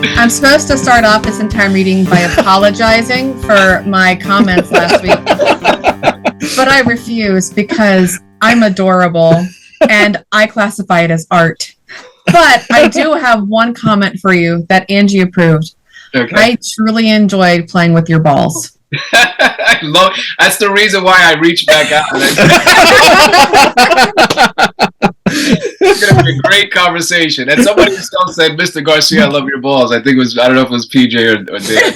I'm supposed to start off this entire meeting by apologizing for my comments last week, but I refuse because I'm adorable and I classify it as art. But I do have one comment for you that Angie approved. Okay. I truly enjoyed playing with your balls. That's the reason why I reached back out. It's going to be a great conversation. And somebody still said, Mr. Garcia, I love your balls. I think it was, I don't know if it was PJ or Dan.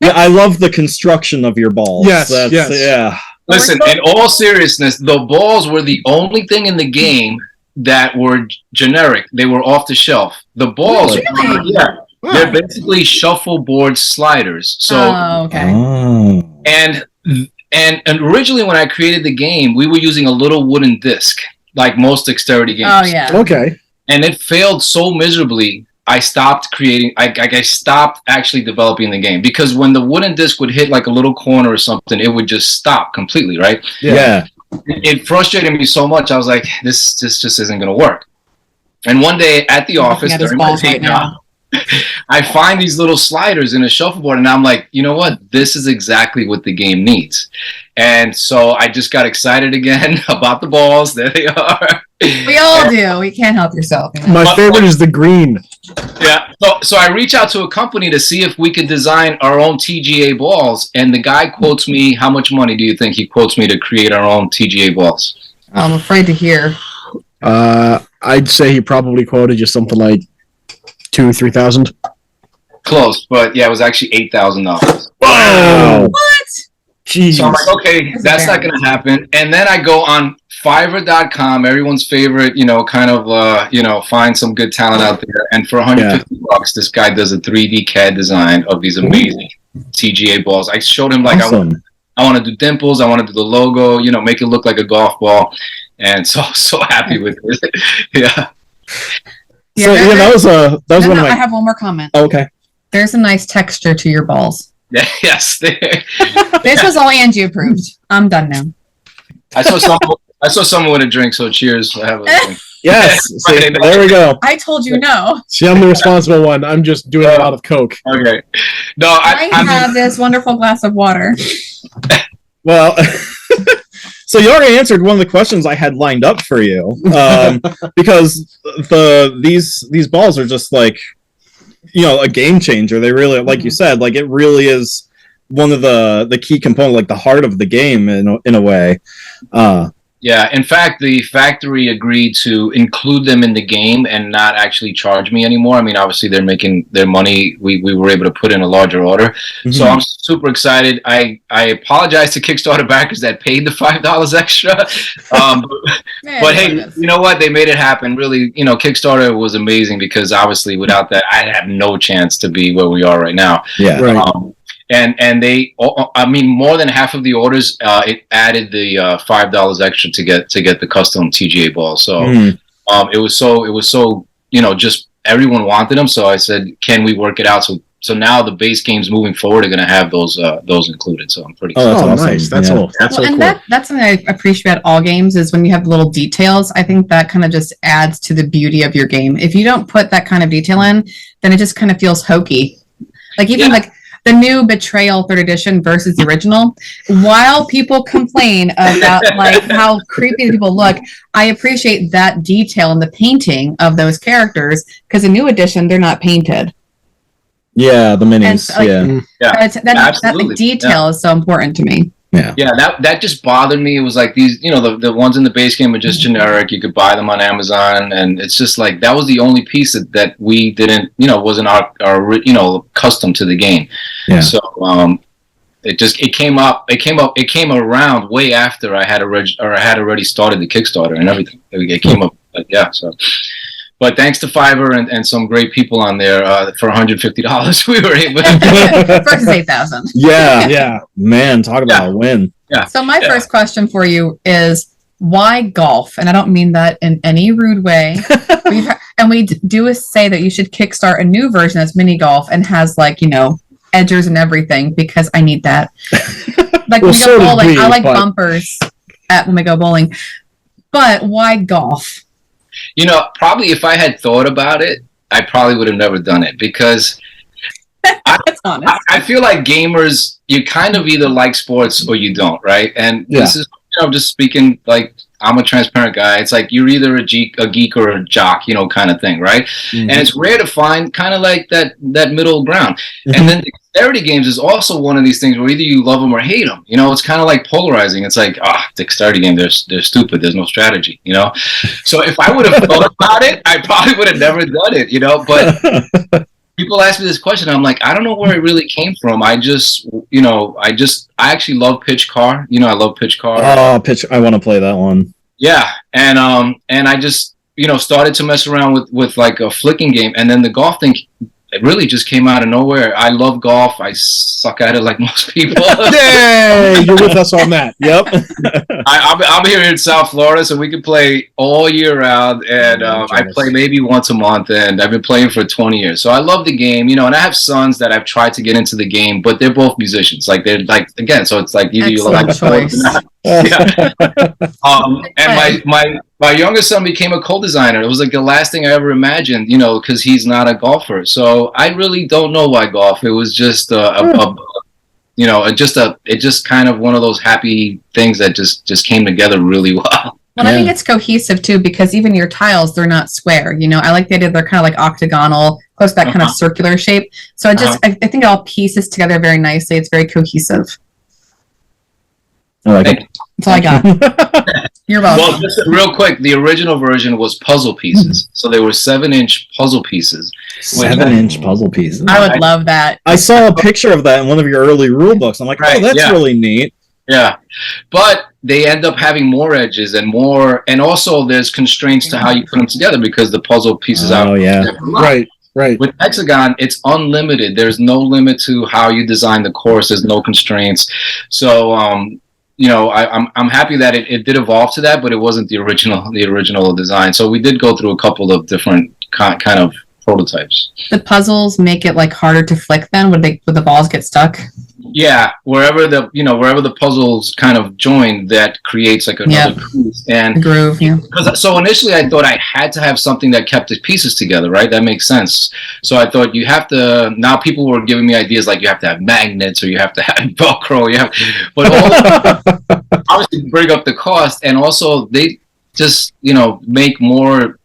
I love the construction of your balls. Yes. Yeah. Listen, in all seriousness, the balls were the only thing in the game that were generic. They were off the shelf. The balls, really? They're basically shuffleboard sliders. So, okay. And originally when I created the game, we were using a little wooden disc, like most dexterity games. Oh yeah. Okay. And it failed so miserably. I stopped creating. I stopped actually developing the game because when the wooden disc would hit like a little corner or something, it would just stop completely. Right? Yeah. It frustrated me so much. I was like, this just isn't going to work. And one day at the office, during my day job, I find these little sliders in a shuffleboard, and I'm like, you know what? This is exactly what the game needs. And so I just got excited again about the balls. There they are. We all do. We can't help yourself. You know? My favorite is the green. Yeah. So I reach out to a company to see if we could design our own TGA balls, and the guy quotes me. How much money do you think he quotes me to create our own TGA balls? I'm afraid to hear. I'd say he probably quoted you something like $2,000-3,000. Close, but yeah, it was actually $8,000. Wow! What? Jeez. So I'm like, okay, that's not going to happen. And then I go on Fiverr.com, everyone's favorite, find some good talent out there. And for $150, this guy does a 3D CAD design of these amazing TGA balls. I showed him awesome. I want to do dimples, I want to do the logo, make it look like a golf ball. And so happy with it. Yeah. So that was one of my. I have one more comment. Oh, okay. There's a nice texture to your balls. Yes. This was all Angie approved. I'm done now. I saw someone with a drink, so cheers. I have a drink. Yes. See, there we go. I told you no. See, I'm the responsible one. I'm just doing a lot of Coke. Okay. No, I have this wonderful glass of water. Well, so you already answered one of the questions I had lined up for you, because these balls are just like, a game changer. They really, like you said, like it really is one of the key components, like the heart of the game in a way. Yeah, in fact, the factory agreed to include them in the game and not actually charge me anymore. I mean, obviously, they're making their money. We were able to put in a larger order. Mm-hmm. So I'm super excited. I apologize to Kickstarter backers that paid the $5 extra. But hey, you know what? They made it happen. Really, Kickstarter was amazing because obviously without that, I'd have no chance to be where we are right now. Yeah. Right. And they, more than half of the orders, it added the $5 extra to get the custom TGA balls. So it was so just everyone wanted them. So I said, can we work it out? So now the base games moving forward are going to have those included. So I'm pretty excited. That's awesome. Nice. That's cool. That's so cool. That's something I appreciate about all games is when you have little details. I think that kind of just adds to the beauty of your game. If you don't put that kind of detail in, then it just kind of feels hokey. Like even like the new Betrayal 3rd edition versus the original, while people complain about like how creepy the people look, I appreciate that detail in the painting of those characters because the new edition, they're not painted. Yeah, the minis. And so, that detail is so important to me. Yeah. That just bothered me. It was like these, the ones in the base game were just generic. You could buy them on Amazon, and it's just like that was the only piece that we didn't, wasn't our custom to the game. Yeah. So it came around way after I had already started the Kickstarter and everything. It came up, so. But thanks to Fiverr and some great people on there, for $150, we were able to versus $8,000. Yeah. Man, talk about a win. Yeah. So my first question for you is, why golf? And I don't mean that in any rude way. We do say that you should kickstart a new version that's mini golf and has edgers and everything because I need that. Like when we go bowling, I like bumpers when we go bowling. But why golf? Probably if I had thought about it, I probably would have never done it because That's honest. I feel like gamers, you kind of either like sports or you don't, right? And this is, just speaking like I'm a transparent guy. It's like you're either a geek or a jock, kind of thing, right? And it's rare to find kind of like that middle ground. And then dexterity games is also one of these things where either you love them or hate them. It's kind of like polarizing. It's like, dexterity game, they're stupid. There's no strategy, So if I would have thought about it, I probably would have never done it, But people ask me this question. I'm like, I don't know where it really came from. I just, I actually love Pitch Car. I love Pitch Car. Oh, Pitch! I want to play that one. Yeah, and I just, started to mess around with like a flicking game, and then the golf thing. It really just came out of nowhere. I love golf. I suck at it like most people. Yay! You're with us on that. Yep. I'm here in South Florida, so we can play all year round. And I play maybe once a month, and I've been playing for 20 years. So I love the game, and I have sons that I've tried to get into the game, but they're both musicians. Like they're like again, so it's like either you like choice. Yeah. And my youngest son became a co-designer. It was like the last thing I ever imagined, because he's not a golfer. So I really don't know why golf. It was just it's just kind of one of those happy things that just came together really well. Well, I think it's cohesive too, because even your tiles, they're not square. I like the idea they're kind of like octagonal, close to that kind of circular shape. So I think it all pieces together very nicely. It's very cohesive. I like it. That's all I got. You're welcome. Well, just real quick, the original version was puzzle pieces. So they were 7-inch puzzle pieces. 7-inch puzzle pieces. I would love that. I saw a picture of that in one of your early rule books. I'm like, that's really neat. Yeah. But they end up having more edges and also there's constraints to how you put them together because the puzzle pieces out. Oh, yeah. Right. With Hexagon, it's unlimited. There's no limit to how you design the course. There's no constraints. So, I'm happy that it did evolve to that, but it wasn't the original design. So we did go through a couple of different kind of prototypes. The puzzles make it like harder to flick then? Would the balls get stuck? Yeah, wherever the puzzles kind of join, that creates like another piece and groove. Yeah. So initially, I thought I had to have something that kept the pieces together, right? That makes sense. So I thought you have to. Now people were giving me ideas like you have to have magnets or you have to have Velcro. But all obviously bring up the cost, and also they just make more.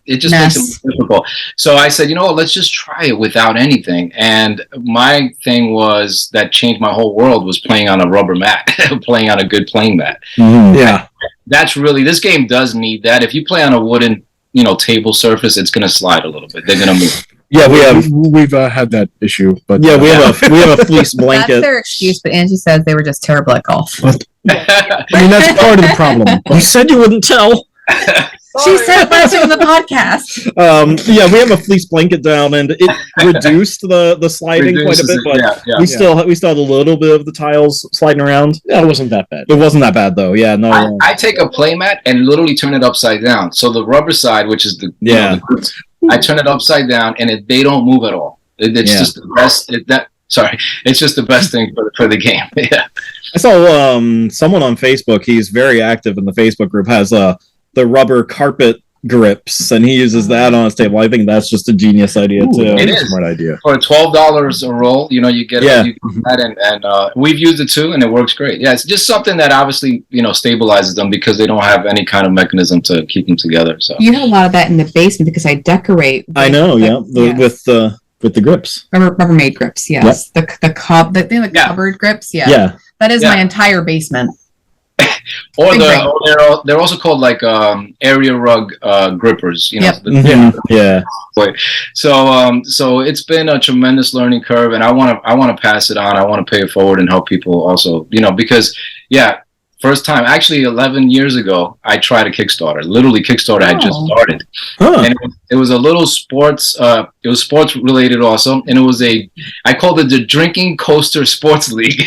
It just makes it more difficult. So I said, let's just try it without anything. And my thing was that changed my whole world was playing on a rubber mat, playing on a good playing mat. Mm-hmm. Yeah. That's really, this game does need that. If you play on a wooden, table surface, it's going to slide a little bit. They're going to move. Yeah, we've had that issue, but we have a fleece blanket. That's their excuse, but Angie says they were just terrible at golf. I mean, that's part of the problem. You said you wouldn't tell. She said it last week on the podcast. We have a fleece blanket down, and it reduced the sliding quite a bit, but we still had a little bit of the tiles sliding around. Yeah, it wasn't that bad. It wasn't that bad though. Yeah, no. I take a play mat and literally turn it upside down. So the rubber side, which is the I turn it upside down, and they don't move at all. It's just the best. It's just the best thing for the game. Yeah. I saw someone on Facebook. He's very active in the Facebook group. Has the rubber carpet grips, and he uses that on his table. I think that's just a genius idea too. It is a smart idea. For $12 a roll, you get that, and we've used it too, and it works great. Yeah, it's just something that obviously stabilizes them because they don't have any kind of mechanism to keep them together. So you have a lot of that in the basement because I decorate. I know, with the grips, Rubbermaid grips. Yes, the cupboard grips. Yeah, that is my entire basement. Or they're also called like area rug grippers, Yep. So it's been a tremendous learning curve, and I want to pass it on. I want to pay it forward and help people also, because first time, actually 11 years ago, I tried a Kickstarter. Literally, Kickstarter had just started. And it was a little sports, it was sports related also. And it was I called it the Drinking Coaster Sports League.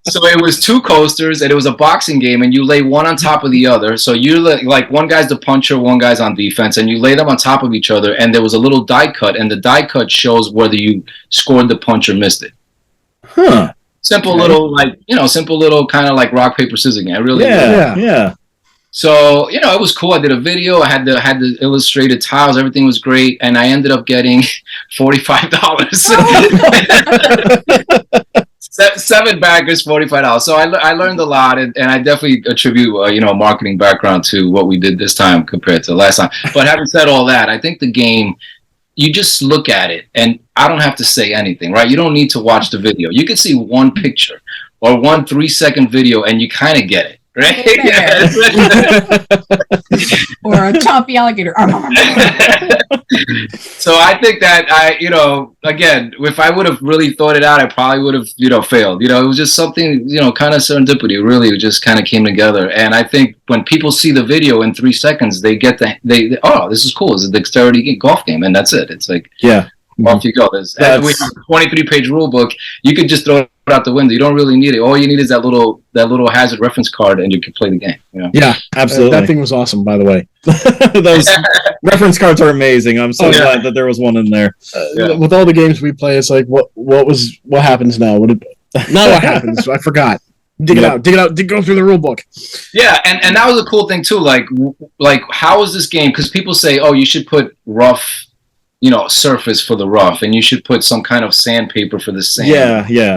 So it was 2 coasters, and it was a boxing game, and you lay one on top of the other. So you like one guy's the puncher, one guy's on defense, and you lay them on top of each other. And there was a little die cut, and the die cut shows whether you scored the punch or missed it. Simple little kind of like rock paper scissors game. I really yeah. So, you know, it was cool. I did a video. I had the illustrated tiles. Everything was great, and I ended up getting $45. Seven backers, $45. So I learned a lot, and I definitely attribute you know, a marketing background to what we did this time compared to last time. But having said all that, I think the game, you just look at it, and I don't have to say anything, right? You don't need to watch the video. You can see one picture or 1 3-second video, and you kind of get it. Right? Or a chompy alligator. So I think that you know, again, if I would have really thought it out, I probably would have, you know, failed. You know, it was just something, you know, kind of serendipity. Really, it just kind of came together. And I think when people see the video in 3 seconds, they get they oh, this is cool. It's a dexterity golf game, and that's it. It's like, Yeah. off you go. We have a 23-page rule book. You could just throw it out the window. You don't really need it. All you need is that little hazard reference card, and you can play the game. You know? Yeah, absolutely. That thing was awesome, by the way. Those reference cards are amazing. I'm so glad that there was one in there. With all the games we play, it's like, what happens now? Now what happens? I forgot. Dig it out. Go through the rule book. Yeah, and that was a cool thing too. Like how is this game? Because people say, oh, you should put rough, you know, surface for the rough, and you should put some kind of sandpaper for the sand. Yeah.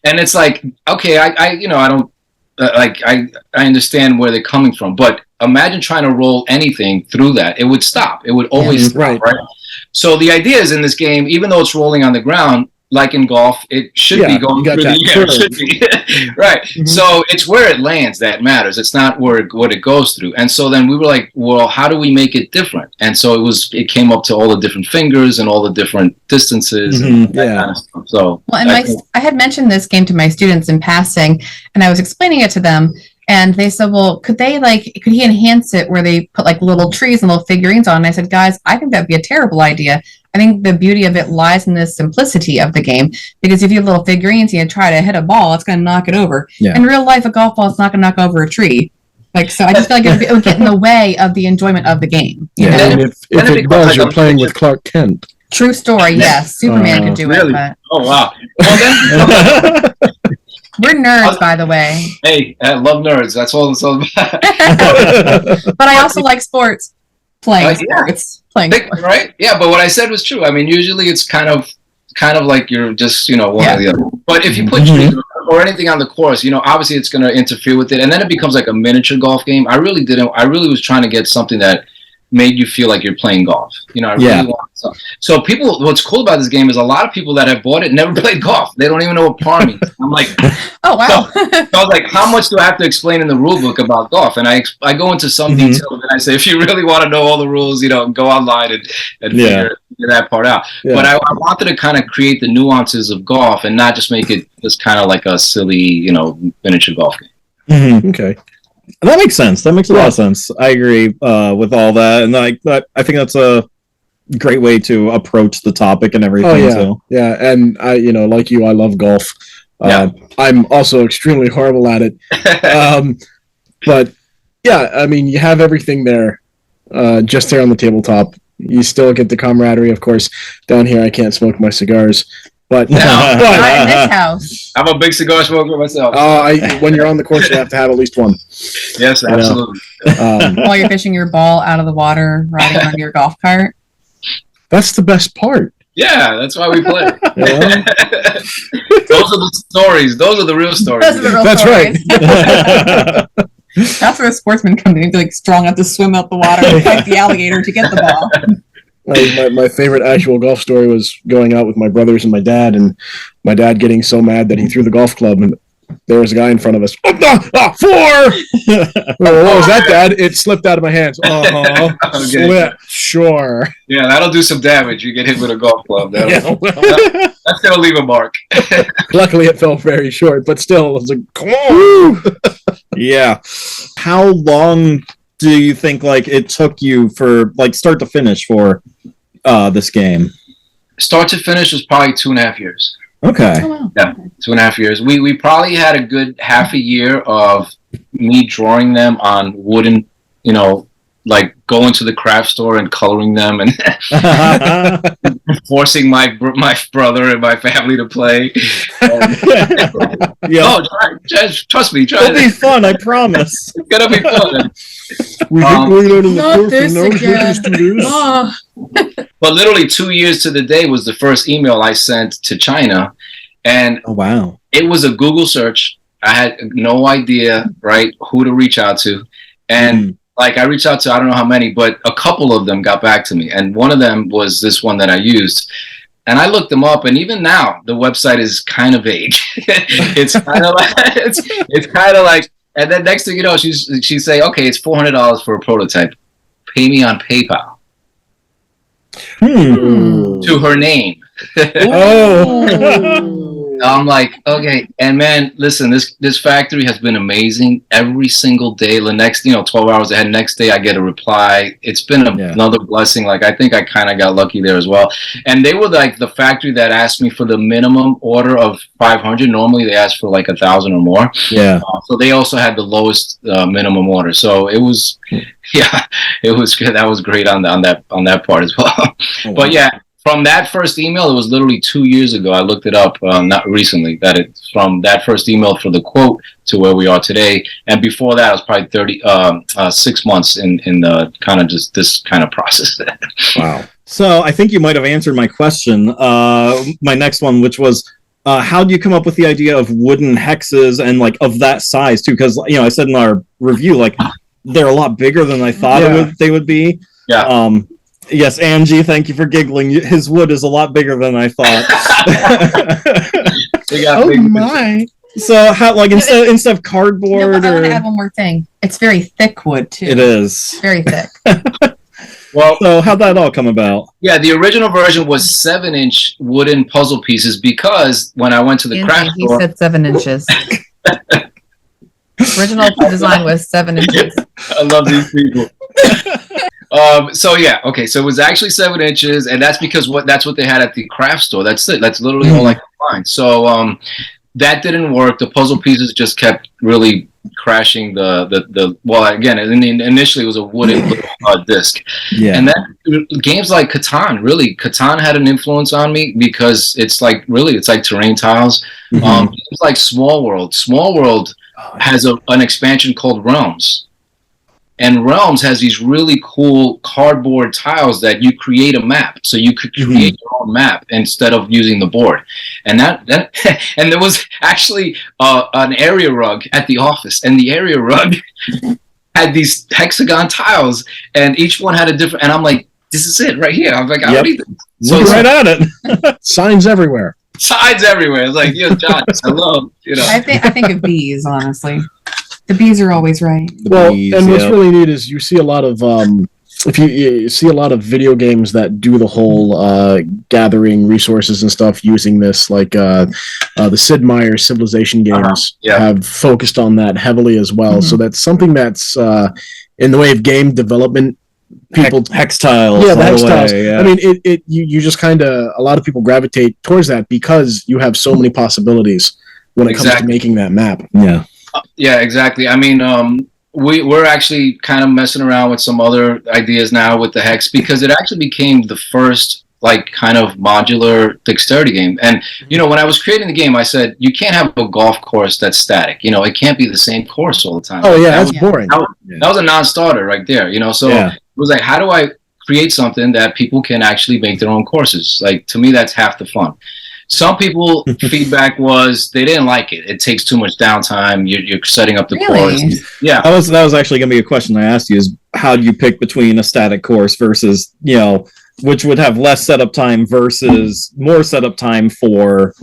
And it's like, okay, I you know, I don't I understand where they're coming from, but imagine trying to roll anything through that. It would stop. It would always stop, right? So the idea is, in this game, even though it's rolling on the ground, like in golf, it should be going through the air. It should be. Right. Mm-hmm. So it's where it lands that matters. It's not what it goes through. And so then we were like, well, how do we make it different? And so it came up to all the different fingers and all the different distances and that kind of stuff. So well, and I had mentioned this game to my students in passing, and I was explaining it to them. And they said, well, could he enhance it where they put like little trees and little figurines on? And I said, guys, I think that'd be a terrible idea. I think the beauty of it lies in the simplicity of the game. Because if you have little figurines and you try to hit a ball, it's going to knock it over. Yeah. In real life, a golf ball is not going to knock over a tree. Like, so I just feel like it would get in the way of the enjoyment of the game. You know? And if it does, you're playing with Clark Kent. True story, yes. Superman could do really? it. But... Oh, wow. Well, then... We're nerds, by the way. Hey, I love nerds. That's all it's all about. But I also like sports. Playing sports. Right? Yeah, but what I said was true. I mean, usually it's kind of like you're just, you know, one or the other. But if you put trees or anything on the course, you know, obviously it's going to interfere with it. And then it becomes like a miniature golf game. I really was trying to get something that made you feel like you're playing golf. You know, I really want something. So people, what's cool about this game is a lot of people that have bought it never played golf. They don't even know what par means. I'm like, oh wow. So I was like, how much do I have to explain in the rule book about golf? And I go into some detail, and I say, if you really want to know all the rules, you know, go online and figure that part out. Yeah. But I wanted to kind of create the nuances of golf and not just make it just kind of like a silly, you know, miniature golf game. Mm-hmm. Okay. That makes sense. That makes a lot of sense. I agree with all that, and I think that's a great way to approach the topic and everything. Oh yeah, so. Yeah. And I, you know, like you, I love golf. I'm also extremely horrible at it. But yeah, I mean, you have everything there, just there on the tabletop. You still get the camaraderie, of course. Down here, I can't smoke my cigars. But not in this house. I'm a big cigar smoker myself. When you're on the course, you have to have at least one. Yes, absolutely. While you're fishing your ball out of the water, riding on your golf cart. That's the best part. Yeah, that's why we play. Those are the stories. Those are the real stories. Those are the real stories. Right. That's where a sportsman comes in. They're like strong enough to swim out the water and fight the alligator to get the ball. My favorite actual golf story was going out with my brothers and my dad getting so mad that he threw the golf club, and there was a guy in front of us. 4! What was that, Dad? It slipped out of my hands. Slip, sure. Yeah, that'll do some damage. You get hit with a golf club. That's going to leave a mark. Luckily, it fell very short, but still, it was like, come on. Yeah. How long do you think like it took you for like start to finish for this game? Start to finish was probably 2.5 years. Okay. Oh, wow. Yeah, 2.5 years. We probably had a good half a year of me drawing them on wooden, you know, like going to the craft store and coloring them and forcing my brother and my family to play. Yeah. No, trust me. Try It'll be fun, I promise. It's gonna be fun. We hate going out in the Not course this and now again. let's do this. Oh. But literally 2 years to the day was the first email I sent to China, and Oh wow. it was a Google search. I had no idea, right, who to reach out to, and like I reached out to I don't know how many, but a couple of them got back to me, and one of them was this one that I used. And I looked them up, and even now the website is kind of vague. It's kind of like it's kind of like, and then next thing you know, she's say, okay, it's $400 for a prototype. Pay me on PayPal to her name. Oh. I'm like, okay, and man, listen, this factory has been amazing every single day. The next, 12 hours ahead, next day I get a reply. It's been another blessing. Like, I think I kind of got lucky there as well. And they were like the factory that asked me for the minimum order of 500. Normally they ask for like 1,000 or more. Yeah. So they also had the lowest minimum order. So it was, it was good. That was great on that part as well. Oh, but yeah. From that first email, it was literally 2 years ago. I looked it up, not recently. That it's from that first email for the quote to where we are today, and before that, it was probably 6 months in the kind of just this kind of process. Wow. So I think you might have answered my question. My next one, which was, how do you come up with the idea of wooden hexes and like of that size too? Because I said in our review, like they're a lot bigger than I thought they would be. Yeah. Yes, Angie, thank you for giggling. His wood is a lot bigger than I thought. Oh my! So how, like, instead of cardboard? No, but I want to add one more thing. It's very thick wood too. It is Very thick. Well, so how'd that all come about? Yeah, the original version was 7-inch wooden puzzle pieces because when I went to the craft He store, said 7 inches. Original design was 7 inches. I love these people. So it was actually 7 inches, and that's because that's what they had at the craft store. That's it. That's literally all I could find. So that didn't work. The puzzle pieces just kept really crashing initially it was a wooden disc. Yeah. And then games like Catan had an influence on me because it's like terrain tiles. It's like Small World has an expansion called Realms. And Realms has these really cool cardboard tiles that you create a map. So you could create your own map instead of using the board. And and there was actually an area rug at the office. And the area rug had these hexagon tiles. And each one had a different... And I'm like, this is it right here. I'm like, I need this. So it's right at it. Signs everywhere. Signs everywhere. It's like, John, hello. I think of bees, honestly. The bees are always right. What's really neat is you see a lot of if you see a lot of video games that do the whole gathering resources and stuff using this, like the Sid Meier's Civilization games have focused on that heavily as well. So that's something that's in the way of game development. People hex tiles. Yeah, the hex tiles. Yeah. I mean, you just kind of, a lot of people gravitate towards that because you have so many possibilities when it comes to making that map. Yeah. Yeah, exactly. I mean, we're actually kind of messing around with some other ideas now with the hex because it actually became the first like kind of modular dexterity game. And when I was creating the game, I said you can't have a golf course that's static. It can't be the same course all the time. Oh yeah, that's boring. That was a non-starter right there. So it was like, how do I create something that people can actually make their own courses? Like, to me, that's half the fun. Some people feedback was they didn't like it. It takes too much downtime. You're setting up the course. Yeah, that was actually going to be a question I asked you: is how do you pick between a static course versus which would have less setup time versus more setup time for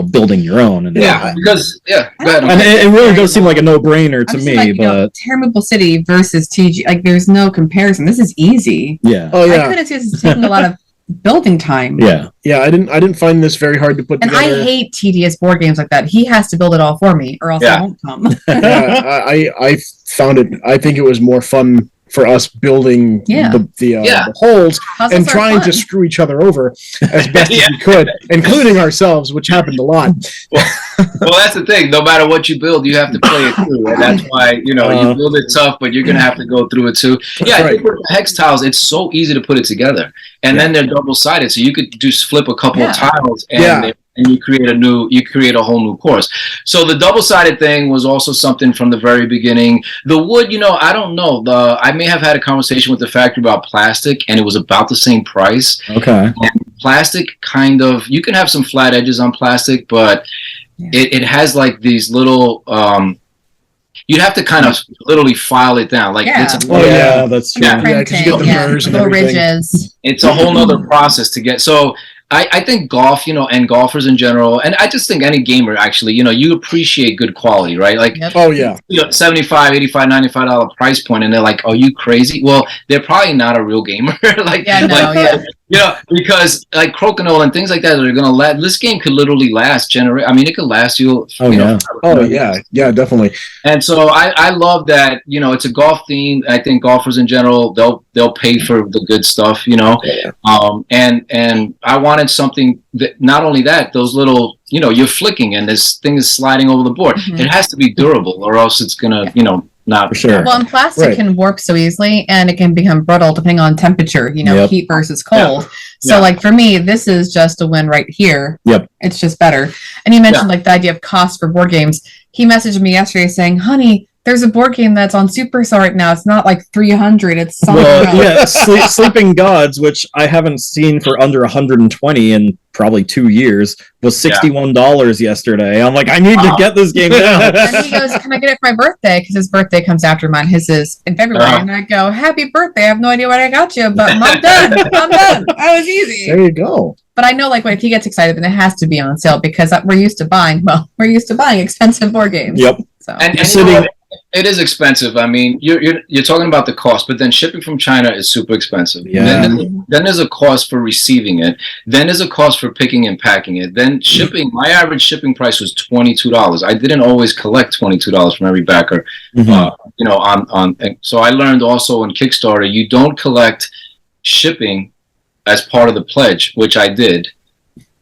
building your own? And because go ahead. And it really does seem like a no-brainer to me. But Terrible City versus TG, like there's no comparison. This is easy. Yeah. Oh yeah. I couldn't see this is taking a lot of building time. Yeah. I didn't find this very hard to put together. And I hate tedious board games like that. He has to build it all for me or else I won't come. I found it, I think it was more fun for us building the holes Puzzles and trying to fun. screw each other over as best as we could, including ourselves, which happened a lot. Well, that's the thing. No matter what you build, you have to play it through, and that's why you build it tough, but you're gonna have to go through it too. Yeah, I think with hex tiles, it's so easy to put it together, and then they're double-sided, so you could just flip a couple of tiles, and and you create a whole new course. So the double-sided thing was also something from the very beginning. The wood, I don't know. I may have had a conversation with the factory about plastic, and it was about the same price. Okay. And plastic you can have some flat edges on plastic, but it has like these little you'd have to kind of literally file it down. Like that's true. Yeah, because you get the burrs and little everything. ridges. it's a whole nother process to get. So I think golf, and golfers in general, and I just think any gamer actually, you appreciate good quality, right? Like, Oh yeah, $75, $85, $95 price point, and they're like, "Are you crazy?" Well, they're probably not a real gamer. Because like Crokinole and things like that are gonna last. This game could literally last it could last you. Yeah, definitely. And so I love that. It's a golf theme. I think golfers in general, they'll pay for the good stuff. And I wanted something that not only that, those little, you're flicking and this thing is sliding over the board. Mm-hmm. It has to be durable, or else it's gonna, not. For sure. Well, and plastic can warp so easily, and it can become brittle depending on temperature. Heat versus cold. Yeah. So, like for me, this is just a win right here. Yep. It's just better. And you mentioned like the idea of cost for board games. He messaged me yesterday saying, "Honey, there's a board game that's on Supercell right now. It's not like $300. It's something else." Sleeping Gods, which I haven't seen for under 120 in probably 2 years, was $61 yesterday. I'm like, I need to get this game now. And he goes, "Can I get it for my birthday?" Because his birthday comes after mine. His is in February. And I go, "Happy birthday. I have no idea what I got you, but I'm done. I'm done." That was easy. There you go. But I know, like, if he gets excited, then it has to be on sale because we're used to buying expensive board games. Yep. So. And it is expensive. I mean, you're talking about the cost, but then shipping from China is super expensive. Yeah. Then there's a cost for receiving it. Then there's a cost for picking and packing it. Then shipping. My average shipping price was $22. I didn't always collect $22 from every backer. Mm-hmm. So I learned also in Kickstarter, you don't collect shipping as part of the pledge, which I did.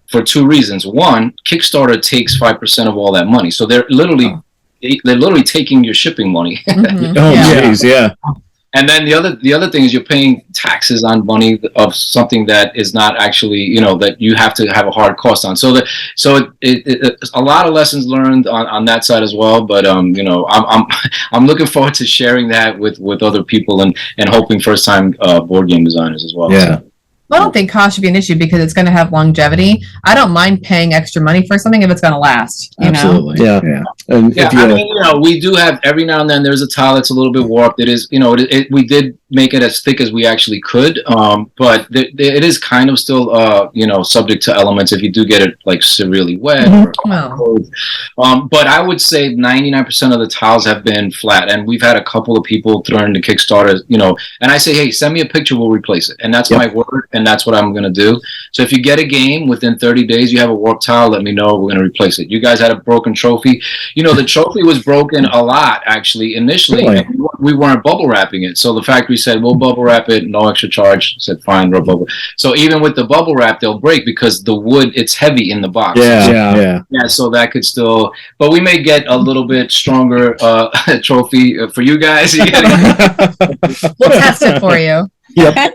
For two reasons. One, Kickstarter takes 5% of all that money, so they're literally taking your shipping money. Mm-hmm. Jeez, yeah. And then the other thing is you're paying taxes on money of something that is not actually, that you have to have a hard cost on. So it's a lot of lessons learned on that side as well. But I'm looking forward to sharing that with other people and hoping first time board game designers as well. Yeah. So. Well, I don't think cost should be an issue because it's going to have longevity. I don't mind paying extra money for something if it's going to last. Absolutely. Yeah. And we do have every now and then there's a tile that's a little bit warped. It is, we did make it as thick as we actually could, but it is kind of still, subject to elements if you do get it like severely wet. But I would say 99% of the tiles have been flat, and we've had a couple of people throwing the Kickstarter, and I say, hey, send me a picture, we'll replace it, and that's my word. And that's what I'm going to do. So if you get a game within 30 days, you have a warped tile, let me know. We're going to replace it. You guys had a broken trophy. The trophy was broken a lot, actually, initially. Really? We weren't bubble wrapping it. So the factory said, we'll bubble wrap it, no extra charge. I said, fine, we'll bubble. So even with the bubble wrap, they'll break because the wood, it's heavy in the box. Yeah. So that could still, but we may get a little bit stronger trophy for you guys. We'll test it for you. Yep.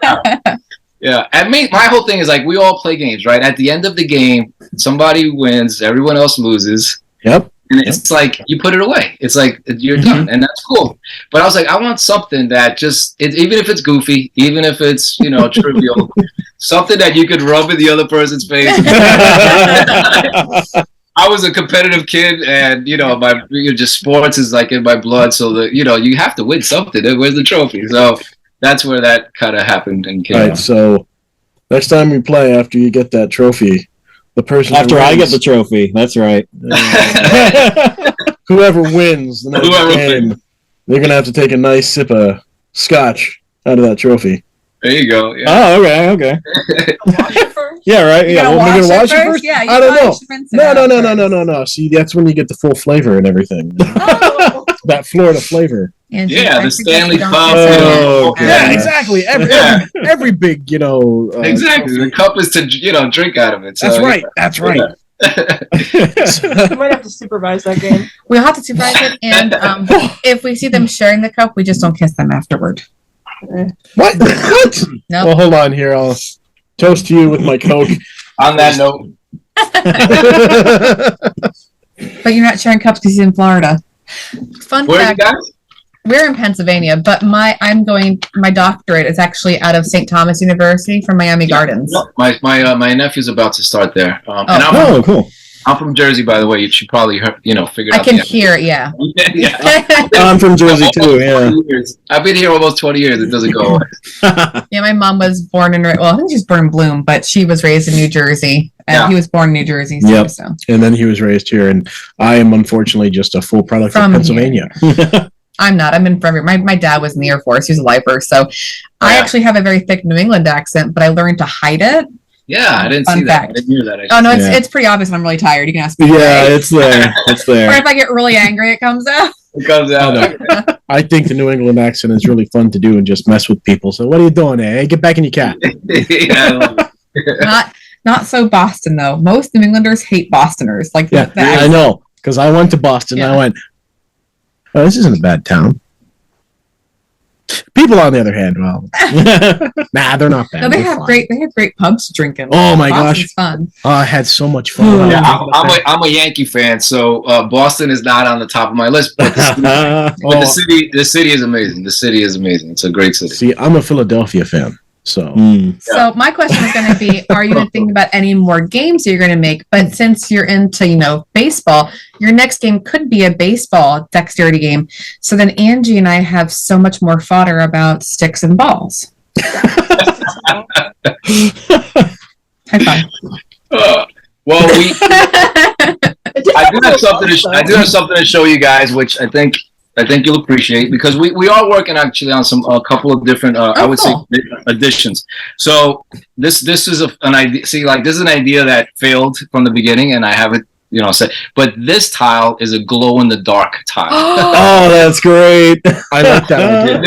Yeah, and my whole thing is like we all play games, right? At the end of the game, somebody wins, everyone else loses. Yep. And it's like you put it away. It's like you're done, and that's cool. But I was like, I want something that even if it's goofy, even if it's trivial, something that you could rub in the other person's face. I was a competitive kid, and just sports is like in my blood. So that you have to win something. Where's the trophy? So. That's where that kind of happened and came out. So next time we play, after you get that trophy, the person I get the trophy. That's right. Whoever wins the next game, they're gonna have to take a nice sip of scotch out of that trophy. There you go. Yeah. Oh, okay. Wash it first? Yeah, right. We're gonna wash it first? Yeah, I don't know. No. See, that's when you get the full flavor and everything. Oh. That Florida flavor. The Stanley Cup. Okay. Yeah, exactly. Every big, exactly. The cup is to drink out of it. So, That's right. We might have to supervise that game. We'll have to supervise it, and if we see them sharing the cup, we just don't kiss them afterward. What? Nope. Well, hold on here. I'll toast to you with my Coke. On that note, But you're not sharing cups because he's in Florida. Fun Where are you fact. guys? We're in Pennsylvania, but my doctorate is actually out of St. Thomas University from Miami Gardens. My nephew's about to start there. And Cool. I'm from Jersey, by the way. You should probably figure out. I can hear it, yeah. Yeah. I'm from Jersey too. Yeah. I've been here almost 20 years. It doesn't go away. Yeah, my mom was born in, I think she was born in Bloom, but she was raised in New Jersey. And he was born in New Jersey. So, Yep. so. And then he was raised here, and I am unfortunately just a full product of Pennsylvania. I'm not. I'm in forever. My dad was in the Air Force. He was a lifer. So I actually have a very thick New England accent, but I learned to hide it. Yeah, I didn't Fun see fact. that. I didn't hear that. Oh, no, it's pretty obvious when I'm really tired. You can ask me. Yeah, it's there. It's Or there. if I get really angry, it comes out. It comes out. I think the New England accent is really fun to do and just mess with people. So what are you doing there? Hey, get back in your cat. Yeah, I love it. Not so Boston, though. Most New Englanders hate Bostoners. Like Yeah, that. I know. Because I went to Boston and Yeah. I went, oh, this isn't a bad town. People, on the other hand, well, nah, they're not bad. No, they They're have fine. great pubs to drink in. Oh my Boston's gosh. fun. Oh, I had so much fun. Yeah, I'm a Yankee fan, so Boston is not on the top of my list. But the city is amazing. The city is amazing. It's a great city. See, I'm a Philadelphia fan, so So my question is going to be, are you thinking about any more games that you're going to make? But since you're into, baseball, your next game could be a baseball dexterity game. So then Angie and I have so much more fodder about sticks and balls. High five. Well, I do have something to show you guys, which I think you'll appreciate, because we are working actually on a couple of different I would say additions. So this is an idea. See, like, this is an idea that failed from the beginning, and I haven't said. But this tile is a glow in the dark tile. Oh, that's great. I like that idea.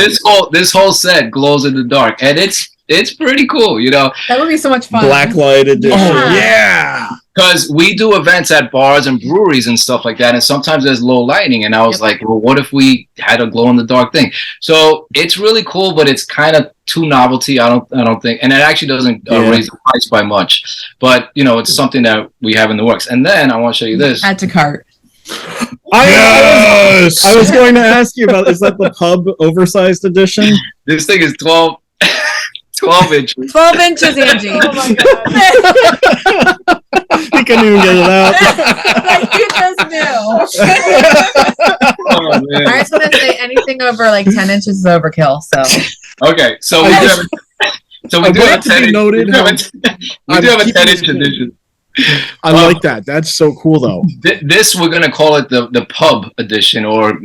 This whole set glows in the dark, and it's pretty cool. That would be so much fun. Blacklight edition. Oh, Yeah. Because we do events at bars and breweries and stuff like that, and sometimes there's low lighting, and I was like, well, what if we had a glow-in-the-dark thing? So it's really cool, but it's kind of too novelty, I don't think, and it actually doesn't raise the price by much. But, it's something that we have in the works. And then I want to show you this. Add to cart. I was going to ask you about, is that the pub oversized edition? This thing is 12 inches. 12 inches, Angie. Oh my god. He couldn't even get it out. You just knew. Oh, man. I just want to say anything over 10 inches is overkill. So Okay, so we do have a 10-inch edition. I like that. That's so cool, though. This, we're gonna call it the pub edition, or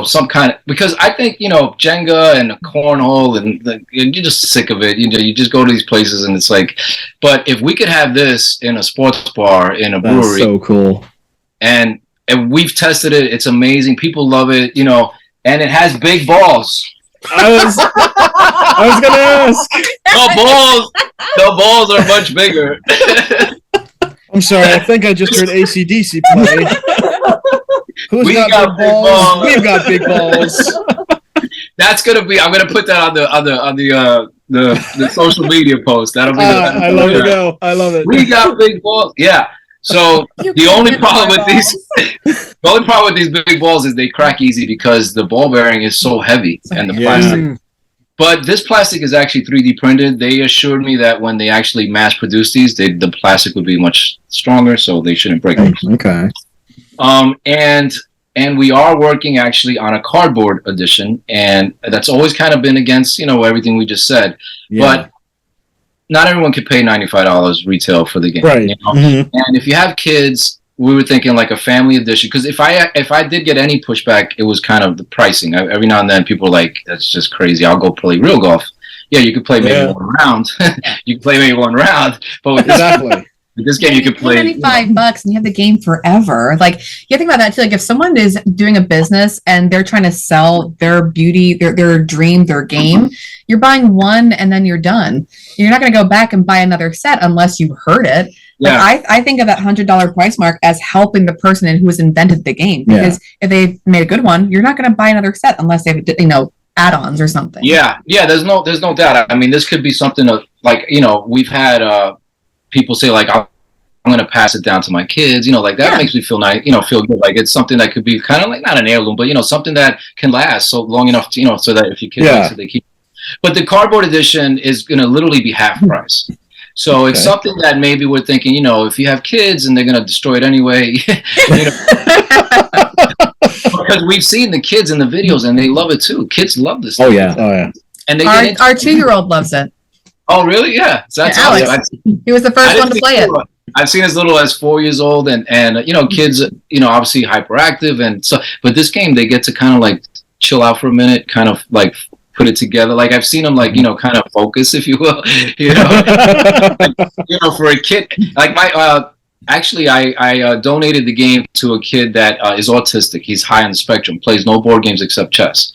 some kind of, because I think Jenga and cornhole and you're just sick of it. You just go to these places and it's like, but if we could have this in a sports bar, in a brewery, That's so cool. and we've tested it, it's amazing. People love it, and it has big balls. I was gonna ask. The balls are much bigger. I'm sorry. I think I just heard AC/DC play. Who's got big balls? We've got big balls. That's gonna be. I'm gonna put that on the social media post. That'll be. I love it. I love it. We got big balls. Yeah. So the only problem with these big balls is they crack easy because the ball bearing is so heavy and the plastic. But this plastic is actually 3D printed. They assured me that when they actually mass produce these, the plastic would be much stronger, so they shouldn't break. Okay. And we are working actually on a cardboard edition, and that's always kind of been against everything we just said. Yeah. But not everyone could pay $95 retail for the game. Right. Mm-hmm. And if you have kids, we were thinking like a family edition, because if I did get any pushback, it was kind of the pricing. Every now and then people are like, that's just crazy, I'll go play real golf. Yeah, you could play maybe one round. You can play maybe one round, but with this game you could play $95 and you have the game forever. Like, you think about that too. Like, if someone is doing a business and they're trying to sell their beauty, their dream, their game, you're buying one and then you're done. You're not going to go back and buy another set unless you heard it. Yeah. Like, I think of that $100 price mark as helping the person who has invented the game, because if they've made a good one, you're not going to buy another set unless they've add-ons or something. Yeah. There's no doubt. I mean, this could be something of, like, we've had people say, like, I'll going to pass it down to my kids. Like that makes me feel nice. Feel good. Like it's something that could be kind of like not an heirloom, but something that can last so long enough. So that if your kids like it, they keep. But the cardboard edition is going to literally be half price. So it's something that maybe we're thinking, if you have kids and they're going to destroy it anyway, because we've seen the kids in the videos and they love it too. Kids love this. Oh yeah. And they our 2-year-old loves it. Oh really? Yeah. So that's Alex. He was the first one to play it. I've seen as little as 4 years old, and kids, obviously hyperactive, and so. But this game, they get to kind of like chill out for a minute, kind of like put it together. Like I've seen them like kind of focus, if you will, for a kid. Like my actually I donated the game to a kid that is autistic. He's high on the spectrum, plays no board games except chess,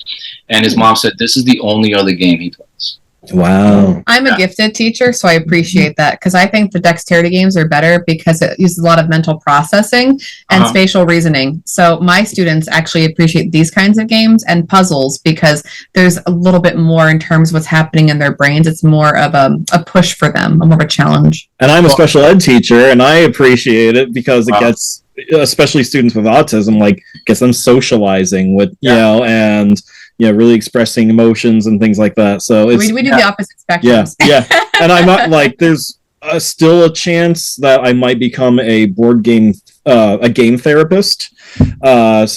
and his mom said this is the only other game he plays. Wow. I'm a gifted teacher, so I appreciate that because I think the dexterity games are better because it uses a lot of mental processing and spatial reasoning. So my students actually appreciate these kinds of games and puzzles because there's a little bit more in terms of what's happening in their brains. It's more of a push for them, more of a challenge. And I'm a special ed teacher, and I appreciate it because it gets, especially students with autism, like gets them socializing with, and really expressing emotions and things like that. So it's, we do the opposite spectrums. Yeah. And I'm not like, there's still a chance that I might become a board game, a game therapist. Sorry, I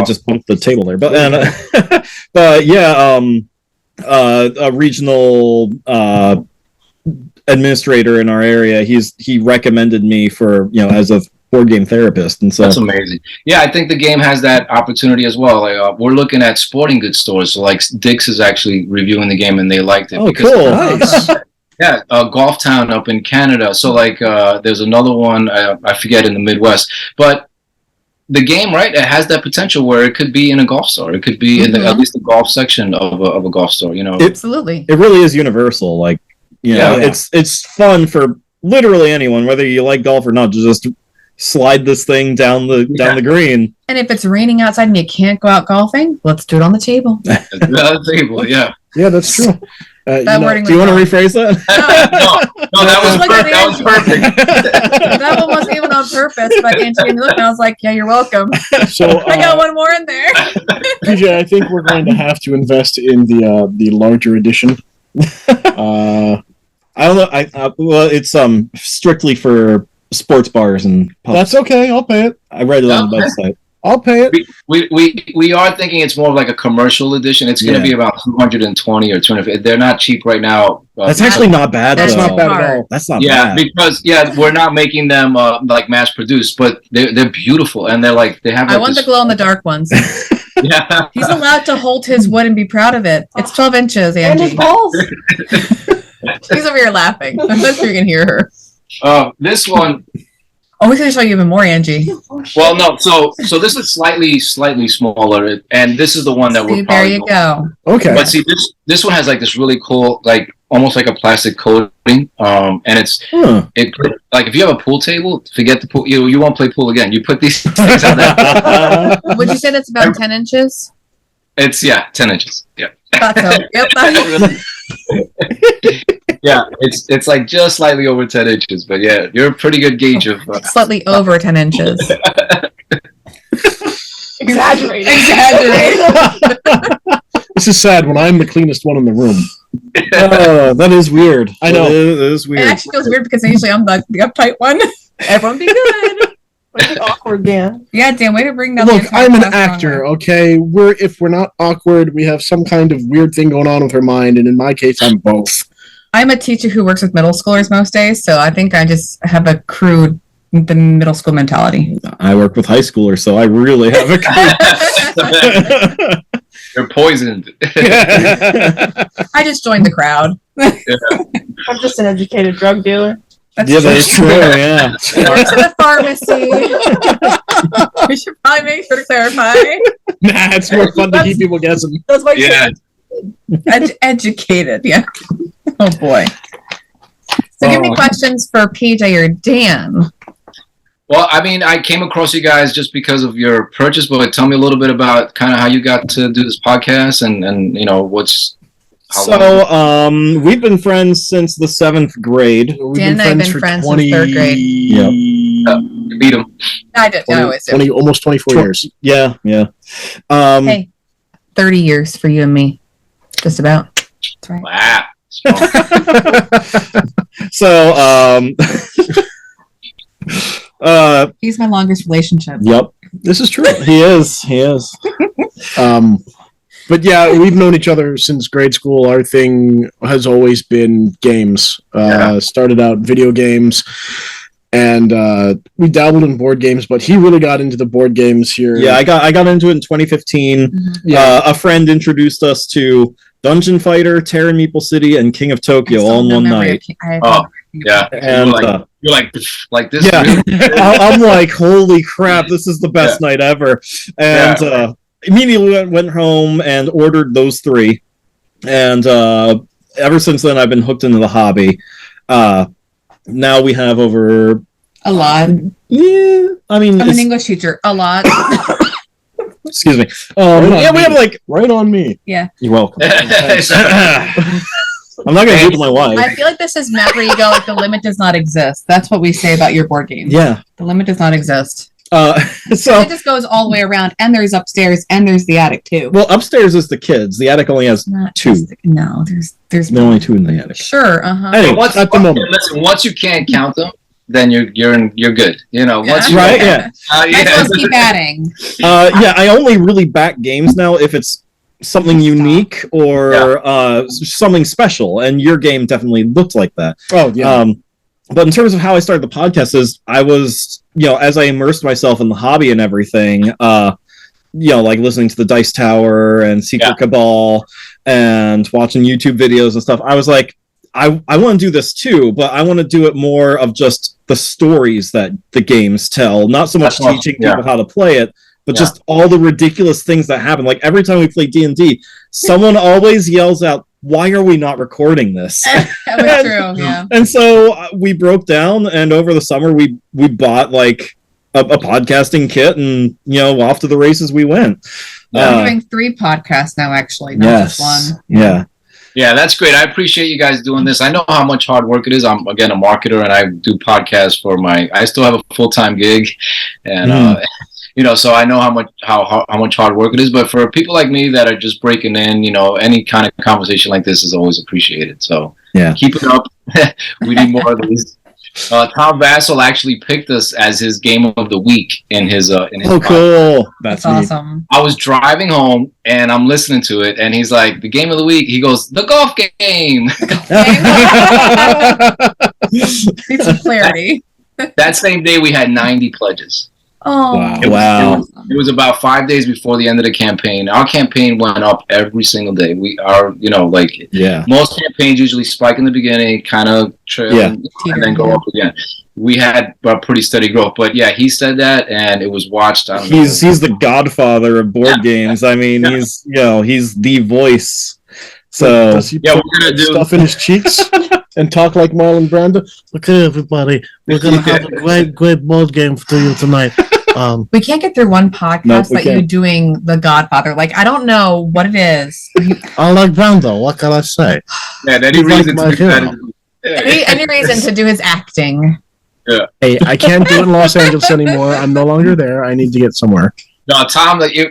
just bumped the table there. But a regional administrator in our area, he recommended me for as a board game therapist, and so that's amazing. Yeah, I think the game has that opportunity as well. Like we're looking at sporting goods stores, so like Dick's is actually reviewing the game and they liked it. Oh, cool! Nice. Yeah, Golf Town up in Canada. So like, there's another one I forget in the Midwest, but the game, right? It has that potential where it could be in a golf store. It could be in at least the golf section of a golf store. Absolutely. It really is universal. Like, it's fun for literally anyone, whether you like golf or not. To just slide this thing down the green. And if it's raining outside and you can't go out golfing, let's do it on the table. On the table, yeah. Yeah, that's true. Do you want to rephrase that? No, that was perfect. That one wasn't even on purpose, but Angie looked and I was like, yeah, you're welcome. So I got one more in there. PJ, I think we're going to have to invest in the larger edition. I don't know. Well, it's strictly for sports bars and pubs. That's okay. I'll pay it. I read it on the website. I'll pay it. We are thinking it's more of like a commercial edition. It's going to be about 220 or 250. They're not cheap right now. That's actually not bad. That's not bad at all. That's not bad. Because we're not making them like mass produced, but they're beautiful and they're like they have. Like, I want the glow in the dark ones. Yeah, he's allowed to hold his wood and be proud of it. It's 12 inches, Angie. And his balls. She's over here laughing. I'm not sure you can hear her. This one. Oh, we're going to show you even more, Angie. Well, no. So this is slightly smaller, and this is the one that we're. There you go. Okay. But see, this one has like this really cool, like almost like a plastic coating, and it's like if you have a pool table, forget the pool. You won't play pool again. You put these things on there. Would you say that's about 10 inches? It's 10 inches. Yeah. Thought so. Yep. Yeah, it's like just slightly over 10 inches, but yeah, you're a pretty good gauge of slightly over 10 inches. Exaggerated. This is sad when I'm the cleanest one in the room. Oh, that is weird. I know. It is weird. It actually feels weird because usually I'm the uptight one. Everyone be good. It's awkward, Dan. Yeah, Dan, way to bring down. Look, I'm an actor, okay? If we're not awkward, we have some kind of weird thing going on with her mind, and in my case, I'm both. I'm a teacher who works with middle schoolers most days, so I think I just have a crude the middle school mentality. I work with high schoolers, so I really have a crude. You're poisoned. I just joined the crowd. I'm just an educated drug dealer. That is true, yeah. Works at the pharmacy. We should probably make sure to clarify. Nah, it's more fun to keep people guessing. That's why educated, yeah. Oh boy. So give me questions for PJ or Dan. Well, I mean, I came across you guys just because of your purchase, but tell me a little bit about kind of how you got to do this podcast and you know, long? We've been friends since the 7th grade. We've Dan and I have been friends since 3rd grade. Yep. You beat him. I did. I always do. Almost 24 years. Yeah. Hey, 30 years for you and me. Just about. That's right. Wow. So, He's my longest relationship. yep, This is true. he is. But yeah, we've known each other since grade school. Our thing has always been games. Started out video games, and we dabbled in board games. But he really got into the board games here. Yeah, I got into it in 2015. Yeah. A friend introduced us to Dungeon Fighter, Terra Meeple City, and King of Tokyo all in one night. Yeah. And You're like this. yeah, Really? I'm like, holy crap, this is the best night ever. And immediately went home and ordered those 3. And ever since then, I've been hooked into the hobby. Now we have over... A lot. Yeah, I mean... I'm an English teacher. A lot. Excuse me. Right on we me. have like... Right on me. Yeah. You're welcome. I'm not going to do it to my wife. I feel like this is map where you go, like, the limit does not exist. That's what we say about your board game. Yeah. The limit does not exist. So It just goes all the way around, and there's upstairs, and there's the attic, too. well, upstairs is the kids. The attic only has Not 2. just no, there's There are only 2 in the attic. Sure, uh-huh. Anyway, Once, at the moment. listen, once you can't count them, then you're good. You know, once you Right? Yeah. Might as well keep adding. Yeah, I only really back games now if it's something unique or something special, and your game definitely looked like that. Oh yeah. But in terms of how I started the podcast is I was, as I immersed myself in the hobby and everything, like listening to the Dice Tower and Secret Cabal and watching YouTube videos and stuff, I was like, I want to do this too, but I want to do it more of just the stories that the games tell, not so much teaching people how to play it, but just all the ridiculous things that happen. Like every time we play D&D, someone always yells out, "Why are we not recording this?" That was true, yeah. And so we broke down, and over the summer we bought like a podcasting kit, and off to the races we went. I'm doing 3 podcasts now, actually, not just one. Yeah. Yeah, that's great. I appreciate you guys doing this. I know how much hard work it is. I'm, again, a marketer, and I do podcasts I still have a full-time gig, and so I know how much hard work it is. But for people like me that are just breaking in, any kind of conversation like this is always appreciated. So keep it up. We need more of these. Tom Vassell actually picked us as his game of the week in his podcast. Cool. That's awesome. I was driving home and I'm listening to it, and he's like, the game of the week. He goes, the golf game. Need some clarity. That same day we had 90 pledges. Oh, wow. It was about 5 days before the end of the campaign. Our campaign went up every single day. We are, most campaigns usually spike in the beginning, kind of trail, and then go up again. We had a pretty steady growth, but he said that, and it was watched. He's the godfather of board games. I mean, he's the voice. So does he we're put gonna do stuff in his cheeks and talk like Marlon Brando? Okay, everybody, we're gonna have a great board game for you tonight. We can't get through one podcast we that you can't. doing The Godfather. Like, I don't know what it is. I like Brando. What can I say? any He's like reason my to do hero. that. Any reason to do his acting? Hey, I can't do it in Los Angeles anymore. I'm no longer there. I need to get somewhere. No, Tom, however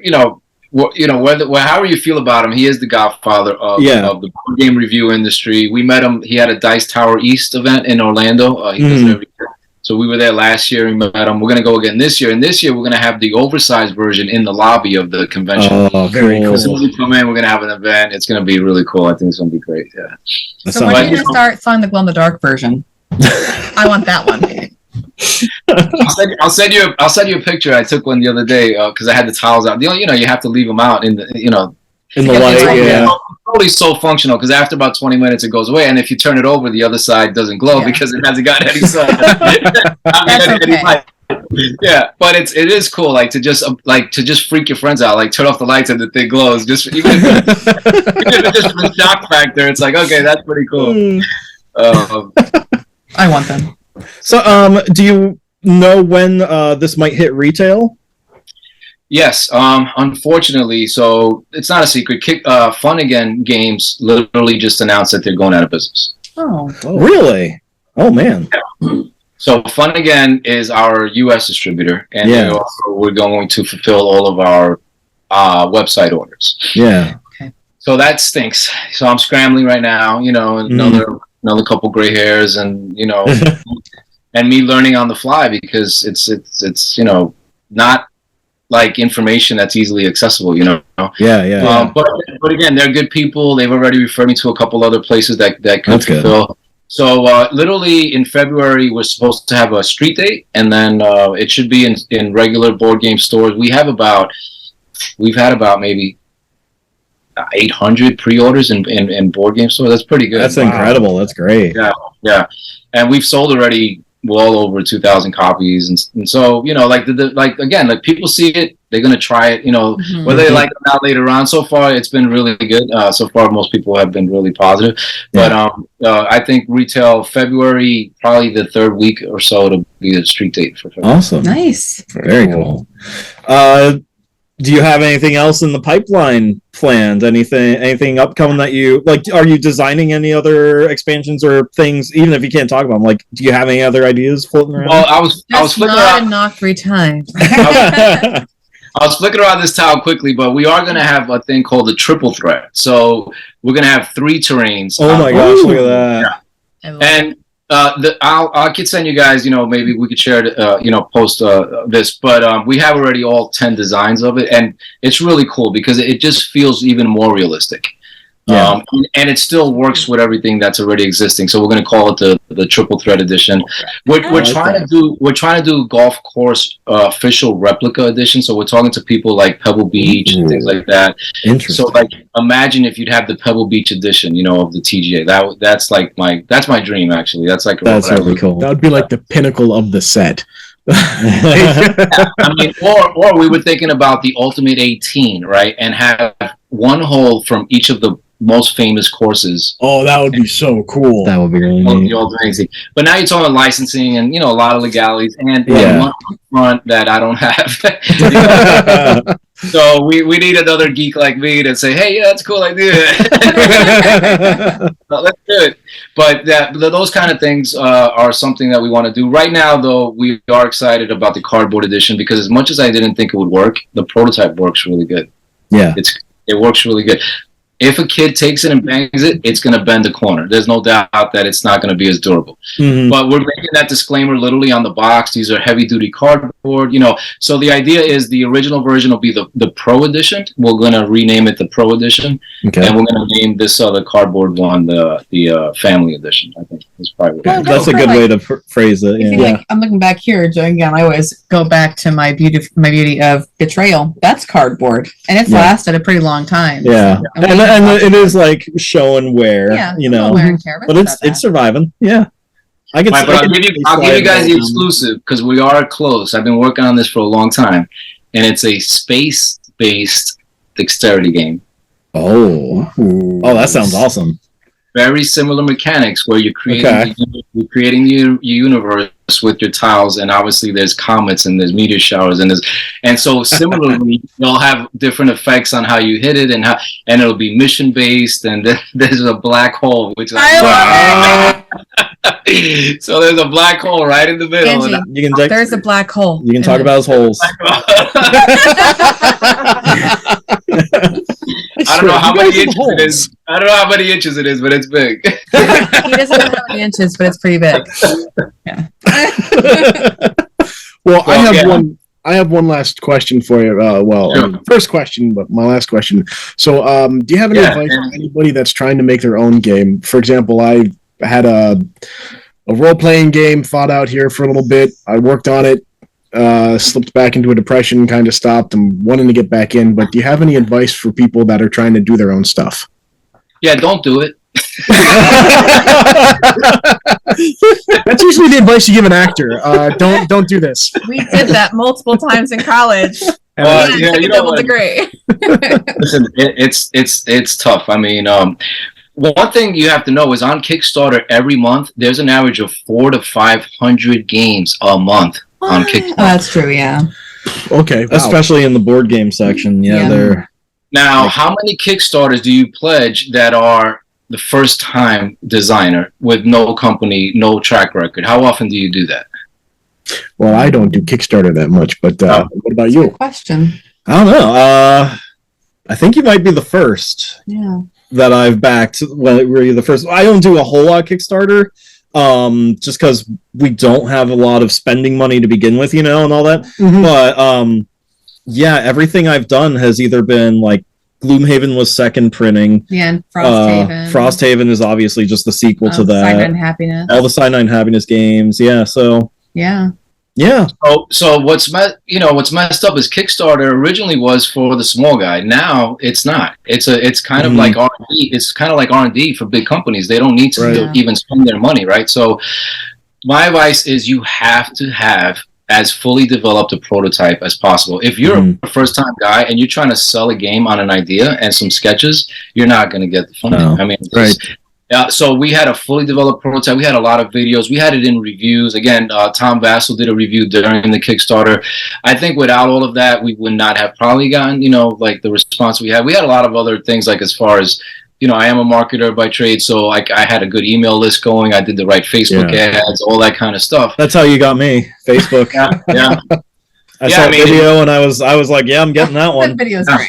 you feel about him, he is the godfather of the board game review industry. We met him. He had a Dice Tower East event in Orlando. He does it every year. So we were there last year. We met him. We're going to go again this year. And this year, we're going to have the oversized version in the lobby of the convention. Oh, very cool. So when we come in, we're going to have an event. It's going to be really cool. I think it's going to be great. Yeah. So when are you going to start selling the glow-in-the-dark version? I want that one. I'll send you a picture. I took one the other day because I had the towels out. You have to leave them out in the in the light. It's only so functional because after about 20 minutes it goes away, and if you turn it over, the other side doesn't glow because it hasn't got any sun. Any light. Yeah, but it is cool, to just freak your friends out, turn off the lights and the thing glows. Just even if it's just for the shock factor, it's like, okay, that's pretty cool. I want them. So, do you know when this might hit retail? Yes, unfortunately, so it's not a secret. Fun Again Games literally just announced that they're going out of business. Oh, Really? Oh man. So Fun Again is our U.S. distributor, and we're going to fulfill all of our website orders. Yeah. So that stinks. So I'm scrambling right now, another couple gray hairs, and and me learning on the fly because it's not like information that's easily accessible, Yeah. But again, they're good people. They've already referred me to a couple other places that could That's fulfill. Good. So literally in February, we're supposed to have a street date, and then it should be in regular board game stores. We've had about maybe 800 pre-orders in board game stores. That's pretty good. That's incredible. That's great. Yeah, and we've sold already well over 2,000 copies, and so like again, like people see it, they're gonna try it, whether they like it or not later on. So far, it's been really good. So far, most people have been really positive. Yeah. But I think retail February, probably the third week or so, it'll be the street date for February. Awesome. nice. Very cool. Do you have anything else in the pipeline planned? Anything upcoming that you like? Are you designing any other expansions or things? Even if you can't talk about them, like, do you have any other ideas floating around? Well, I was flicking around. Knock 3 times. I was flicking around this tile quickly, but we are going to have a thing called the triple threat. So we're going to have 3 terrains. Oh my gosh, look at that! Yeah. And I could send you guys, maybe we could share it, post this, but we have already all 10 designs of it, and it's really cool because it just feels even more realistic. Yeah. And it still works with everything that's already existing. So we're going to call it the triple threat edition. We're trying to do golf course official replica edition. So we're talking to people like Pebble Beach and things like that. Interesting. So like imagine if you'd have the Pebble Beach edition, of the TGA. That's my dream actually. That's really cool. That would be like the pinnacle of the set. I mean, or we were thinking about the Ultimate 18, right? And have one hole from each of the most famous courses. Oh, that would be so cool. That would be really neat. But now you're talking licensing and a lot of legalities and one front that I don't have. So we need another geek like me to say, hey, yeah, that's a cool idea. Let's do it. But those kind of things are something that we want to do. Right now, though, we are excited about the cardboard edition because as much as I didn't think it would work, the prototype works really good. Yeah. It works really good. If a kid takes it and bangs it, it's going to bend a corner. There's no doubt that it's not going to be as durable. Mm-hmm. But we're making that disclaimer literally on the box. These are heavy-duty cardboard, So the idea is the original version will be the Pro Edition. We're going to rename it the Pro Edition. Okay. And we're going to name this other cardboard one the Family Edition, I think. Is probably that's a good way to phrase it. Yeah. I'm looking back here, again, I always go back to my beauty of Betrayal. That's cardboard. And it's lasted a pretty long time. Yeah. And it is like show and wear, wear and tear, but it's surviving. Yeah, I'll give you guys the exclusive because we are close. I've been working on this for a long time, and it's a space-based dexterity game. Oh, that sounds awesome. Very similar mechanics where you're creating your universe with your tiles, and obviously there's comets and there's meteor showers and so similarly you'll have different effects on how you hit it and it'll be mission based, and then there's a black hole which so there's a black hole right in the middle. Angie, there's a black hole. You can talk about his holes. I don't know how many inches it is, but it's big. He doesn't know how many inches, but it's pretty big. Yeah. Well, I have one last question for you. First question, but my last question. So, do you have any advice for anybody that's trying to make their own game? For example, I had a role-playing game thought out here for a little bit. I worked on it, slipped back into a depression, kind of stopped. I'm wanting to get back in, but do you have any advice for people that are trying to do their own stuff? Yeah, don't do it. That's usually the advice you give an actor. Don't do this. We did that multiple times in college. Took a double degree. Listen, it's tough. I mean, one thing you have to know is on Kickstarter every month there's an average of 400 to 500 games a month on Kickstarter. Oh, that's true. Yeah. Okay, wow. especially in the board game section. Yeah, Yeah. they're Now, how many Kickstarters do you pledge that are the first time designer with no company, no track record? How often do you do that? Well, I don't do Kickstarter that much, but what about you? Good question. I don't know. I think you might be the first Yeah. that I've backed. Well, were you the first? I don't do a whole lot of Kickstarter, just because we don't have a lot of spending money to begin with, and all that. Mhm. But yeah, everything I've done has either been like Gloomhaven was second printing. Yeah, and Frosthaven. Frosthaven is obviously just the sequel to that. Cyanide Happiness. All the Cyanide Happiness games. Yeah, so Yeah. yeah. So what's messed up is Kickstarter originally was for the small guy. Now it's not. It's kind of like R&D. It's kind of like R&D for big companies. They don't need to Right. even spend their money, right? So my advice is you have to have as fully developed a prototype as possible. If you're a first-time guy and you're trying to sell a game on an idea and some sketches, you're not going to get the funding. No. I mean, Right. so we had a fully developed prototype. We had a lot of videos. We had it in reviews. Again, Tom Vassell did a review during the Kickstarter. I think without all of that, we would not have probably gotten, like the response we had. We had a lot of other things, like as far as, I am a marketer by trade, so I had a good email list going. I did the right Facebook ads, all that kind of stuff. That's how you got me. Facebook. Yeah. I saw a video and I was like, yeah, I'm getting that That one. video's Yeah. great.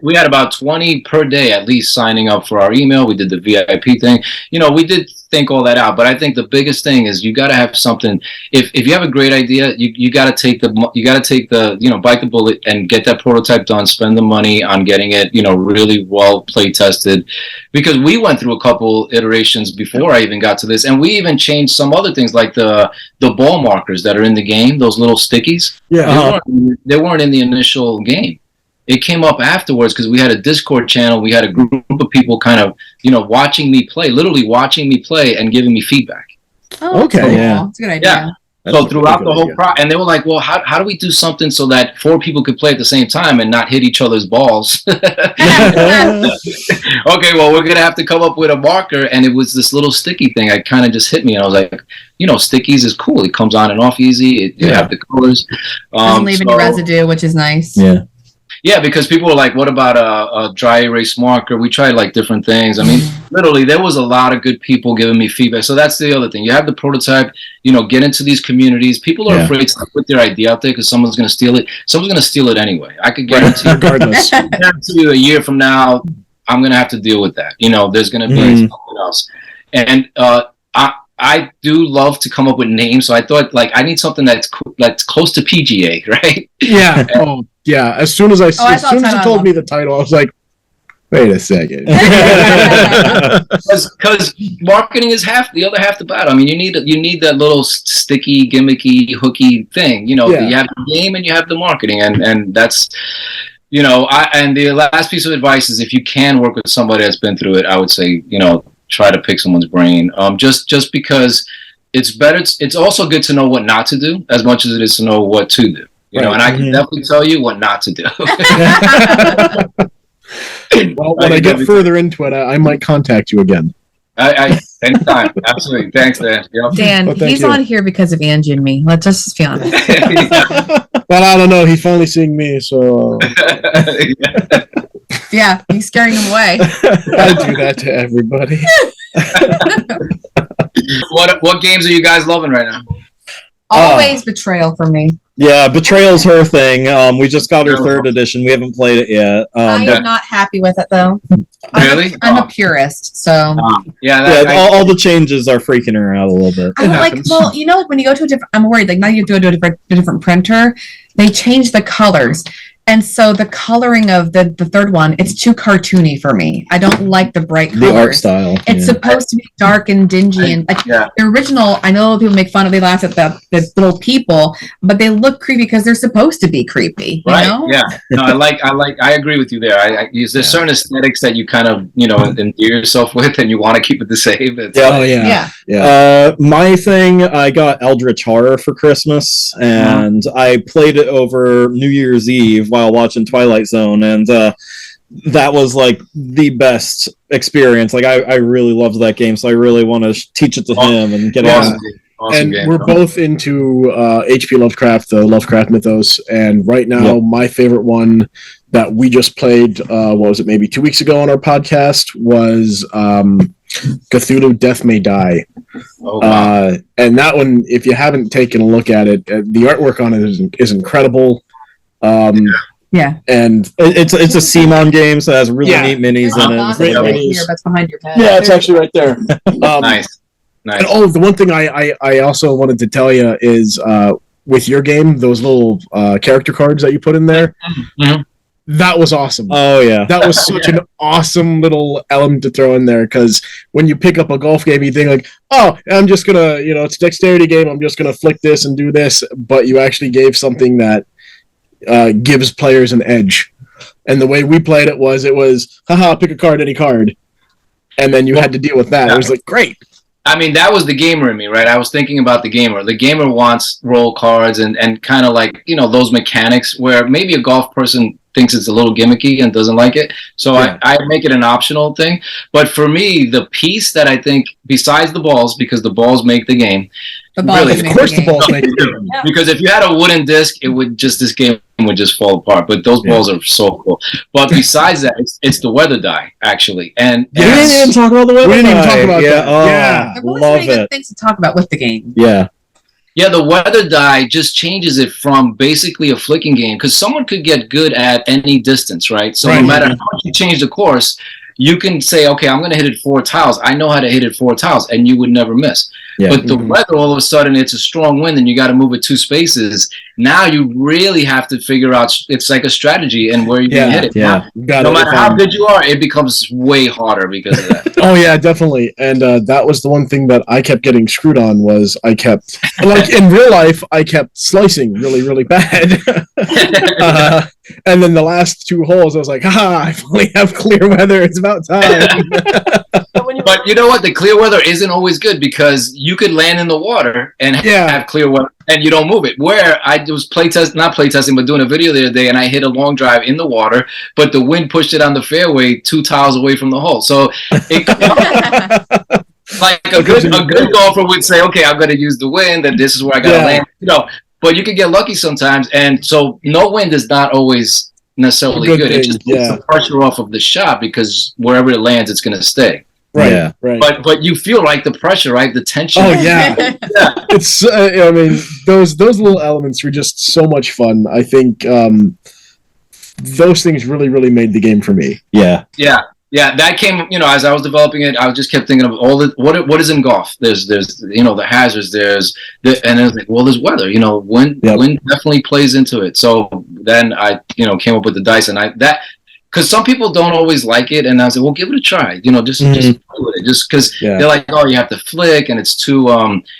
we had about 20 per day at least signing up for our email. We did the VIP thing. We did think all that out, but I think the biggest thing is you got to have something. If you have a great idea, you got to take the bite the bullet and get that prototype done. Spend the money on getting it really well play tested, because we went through a couple iterations before I even got to this, and we even changed some other things like the ball markers that are in the game, those little stickies. Yeah. They weren't in the initial game. It came up afterwards because we had a Discord channel. We had a group of people kind of, watching me play, literally watching me play and giving me feedback. Oh, Okay, cool. yeah. It's a good idea. Yeah. That's So a throughout really the good whole idea. and they were like, well, how do we do something so that 4 people could play at the same time and not hit each other's balls? Okay, well, we're going to have to come up with a marker. And it was this little sticky thing. It kind of just hit me. And I was like, stickies is cool. It comes on and off easy. You have the colors. Doesn't leave any residue, which is nice. Yeah. Yeah, because people were like, what about a dry erase marker? We tried like different things. I mean, literally, there was a lot of good people giving me feedback. So that's the other thing. You have the prototype, get into these communities. People are afraid to put their idea out there because someone's going to steal it. Someone's going to steal it anyway. I could guarantee, Regardless. guarantee you a year from now, I'm going to have to deal with that. There's going to be something else. And I do love to come up with names. So I thought, like, I need something that's close to PGA, right? Yeah. Oh, yeah. As soon as I as saw soon as you title. told me the title, I was like, wait a second. Because marketing is the other half the battle. I mean, you need that little sticky, gimmicky, hooky thing. You have the game and you have the marketing, and that's and the last piece of advice is if you can work with somebody that's been through it, I would say try to pick someone's brain. Just because it's better. It's also good to know what not to do as much as it is to know what to do. And I can definitely tell you what not to do. Well, when I get further into it, I might contact you again. I anytime, absolutely. Thanks, Dan. Yep. Dan, Well, thank he's you. on here because of Angie and me. Let's just be honest. Well, I don't know. He's finally seeing me, so Yeah, he's scaring him away. I do that to everybody. What games are you guys loving right now? Always betrayal for me. Yeah, Betrayal's her thing. We just got her 3rd edition. We haven't played it yet. I am not happy with it though. Really? I'm a purist, so Yeah, all the changes are freaking her out a little bit. I don't like. happens. Well, when you go to a different, I'm worried. Like now you go to a different printer, they change the colors, and so the coloring of the third one, it's too cartoony for me. I don't like the bright colors. The art style. It's supposed to be dark and dingy, and like Yeah. the original. I know people make fun of, they laugh at the little people, but they look creepy because they're supposed to be creepy. You Right. know? Yeah. No, I agree with you there. There's certain aesthetics that you kind of, endear yourself with and you want to keep it the same. It's Oh yeah. Yeah. My thing, I got Eldritch Horror for Christmas, and I played it over New Year's Eve while watching Twilight Zone, and that was like the best experience. Like I really loved that game, so I really want to teach it to him and get it. Awesome and game. we're both into H.P. Lovecraft, the Lovecraft mythos. And right now, my favorite one that we just played, what was it, maybe 2 weeks ago on our podcast, was Cthulhu Death May Die. Oh, wow. And that one, if you haven't taken a look at it, the artwork on it is incredible. Yeah. And It's a CMON game, so it has really Yeah. neat minis in it. and Great stuff like minis. Here, that's behind your bed. yeah, it's actually right there. Nice. And the one thing I also wanted to tell you is with your game, those little character cards that you put in there, Mhm. that was awesome. Oh yeah. That was such an awesome little element to throw in there, because when you pick up a golf game, you think like, oh, I'm just gonna, it's a dexterity game, I'm just gonna flick this and do this, but you actually gave something that gives players an edge. And the way we played it was, haha, pick a card, any card. And then you had to deal with that. It was like, great. I mean, that was the gamer in me, right? I was thinking about the gamer. The gamer wants roll cards and kind of like, those mechanics where maybe a golf person thinks it's a little gimmicky and doesn't like it. So Yeah. I make it an optional thing. But for me, the piece that I think, besides the balls, because the balls make the game, The balls Really, make Of course, the game. balls make it. because if you had a wooden disc, this game would just fall apart. But those balls are so cool. But besides that, it's the weather die, actually. And We didn't even talk about the weather. We didn't even die. talk about yeah, that. Oh, Yeah. There's always love many good it. things to talk about with the game. Yeah. yeah, the weather die just changes it from basically a flicking game, because someone could get good at any distance, right? So Right. no matter how much you change the course, you can say, okay, I'm going to hit it 4 tiles. I know how to hit it 4 tiles, and you would never miss. Yeah. But the weather, all of a sudden, it's a strong wind, and you got to move it 2 spaces. Now you really have to figure out. It's like a strategy and where you can hit it. Yeah. No matter how good you are, it becomes way harder because of that. Oh yeah, definitely. And that was the one thing that I kept getting screwed on, was I kept, like in real life, I kept slicing really, really bad. And then the last 2 holes, I was like, haha, I finally have clear weather. It's about time. But you know what? The clear weather isn't always good, because you could land in the water and have clear weather and you don't move it. Where I was not playtesting, but doing a video the other day, and I hit a long drive in the water, but the wind pushed it on the fairway 2 tiles away from the hole. So it like a good golfer would say, okay, I'm going to use the wind, and this is where I got to land. But you can get lucky sometimes, and so no wind is not always necessarily good. It just takes the pressure off of the shot, because wherever it lands, it's going to stay. Right. Yeah. Right. But you feel like the pressure, right? The tension. Oh yeah. It's I mean, those little elements were just so much fun. I think those things really made the game for me. Yeah. Yeah, that came, as I was developing it, I just kept thinking of all the what is in golf. There's the hazards, and I was like, well, there's weather, wind definitely plays into it. So then I came up with the dice, and because some people don't always like it, and I was like, well, give it a try, just play with it, just because they're like, oh, you have to flick, and it's too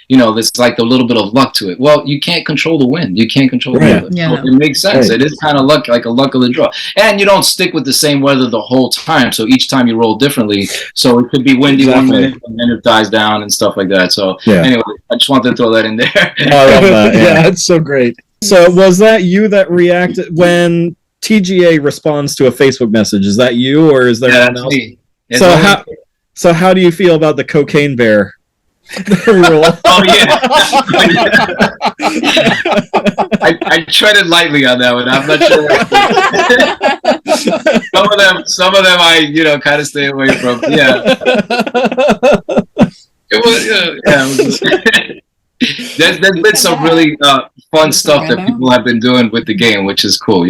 there's like a little bit of luck to it. Well, you can't control the wind, you can't control the weather. Yeah. So it makes sense. It is kind of luck, like a luck of the draw, and you don't stick with the same weather the whole time, so each time you roll differently. So it could be windy 1 minute, and then it dies down and stuff like that. So anyway, I just wanted to throw that in there. I love that. Yeah, it's so great. So was that you that reacted when TGA responds to a Facebook message? Is that you, or is there anyone else? Me. So how do you feel about the cocaine bear rule? Oh yeah. I treaded lightly on that one. I'm not sure. Some of them I kind of stay away from. Yeah. It was There's been some really fun stuff that people have been doing with the game, which is cool.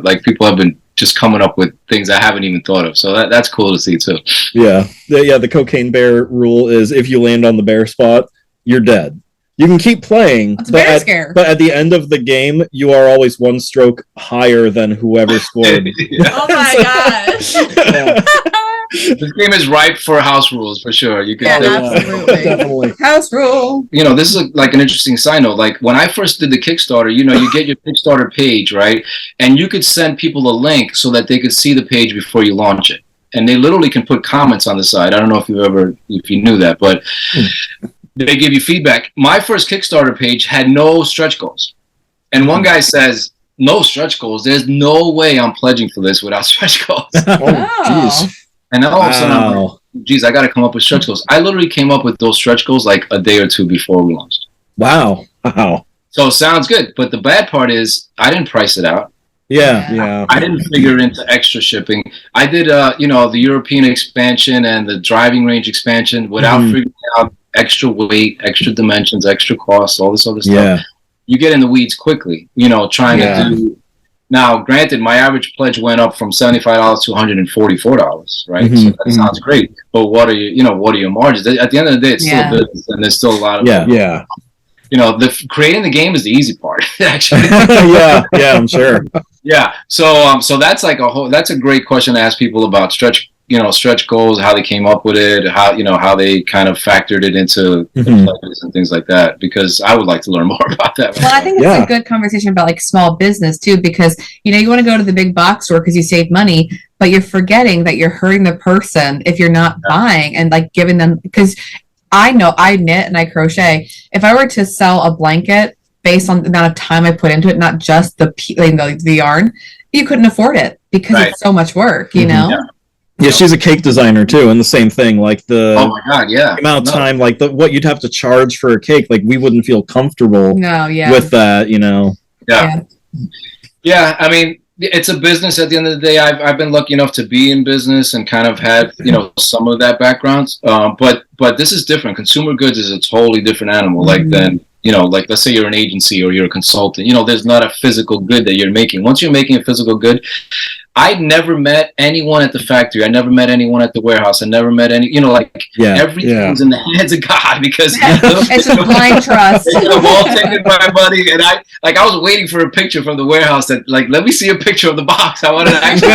Like people have been just coming up with things I haven't even thought of. So that's cool to see too. Yeah. The cocaine bear rule is if you land on the bear spot, you're dead. You can keep playing, It's a bear scare. but at the end of the game, you are always 1 stroke higher than whoever scored. Oh my gosh. This game is ripe for house rules for sure. You can Absolutely. Definitely. House rule. this is like an interesting side note. Like when I first did the Kickstarter, you get your Kickstarter page, right? And you could send people a link so that they could see the page before you launch it. And they literally can put comments on the side. I don't know if you knew that, but they give you feedback. My first Kickstarter page had no stretch goals. And one guy says, no stretch goals. There's no way I'm pledging for this without stretch goals. Oh, jeez. And then all of a sudden, I'm like, geez, I got to come up with stretch goals. I literally came up with those stretch goals like a day or two before we launched. Wow. So it sounds good, but the bad part is I didn't price it out. Yeah. I didn't figure into extra shipping. I did, the European expansion and the driving range expansion without figuring out extra weight, extra dimensions, extra costs, all this other stuff. Yeah. You get in the weeds quickly, trying to do. Now, granted, my average pledge went up from $75 to $144, right? So that sounds great. But what are your margins? At the end of the day, it's still a business, and there's still a lot of creating the game is the easy part, actually. yeah, I'm sure. Yeah. So that's like that's a great question to ask people about stretch goals, how they came up with it, how they kind of factored it into the pledges and things like that, because I would like to learn more about that. Well, I think it's a good conversation about like small business too, because you want to go to the big box store because you save money, but you're forgetting that you're hurting the person if you're not buying and like giving them, because I know I knit and I crochet. If I were to sell a blanket based on the amount of time I put into it, not just the yarn, you couldn't afford it because it's so much work, Yeah, she's a cake designer too, and the same thing. Like the amount of time, like what you'd have to charge for a cake, like we wouldn't feel comfortable with that, Yeah, I mean, it's a business. At the end of the day, I've been lucky enough to be in business and kind of had some of that background. But this is different. Consumer goods is a totally different animal. Like then. Like let's say you're an agency or you're a consultant, there's not a physical good that you're making. Once you're making a physical good, I never met anyone at the factory. I never met anyone at the warehouse. I never met everything's in the hands of God, because it's a blind trust. I'm all taken by money, and I was waiting for a picture from the warehouse that let me see a picture of the box. I want to actually.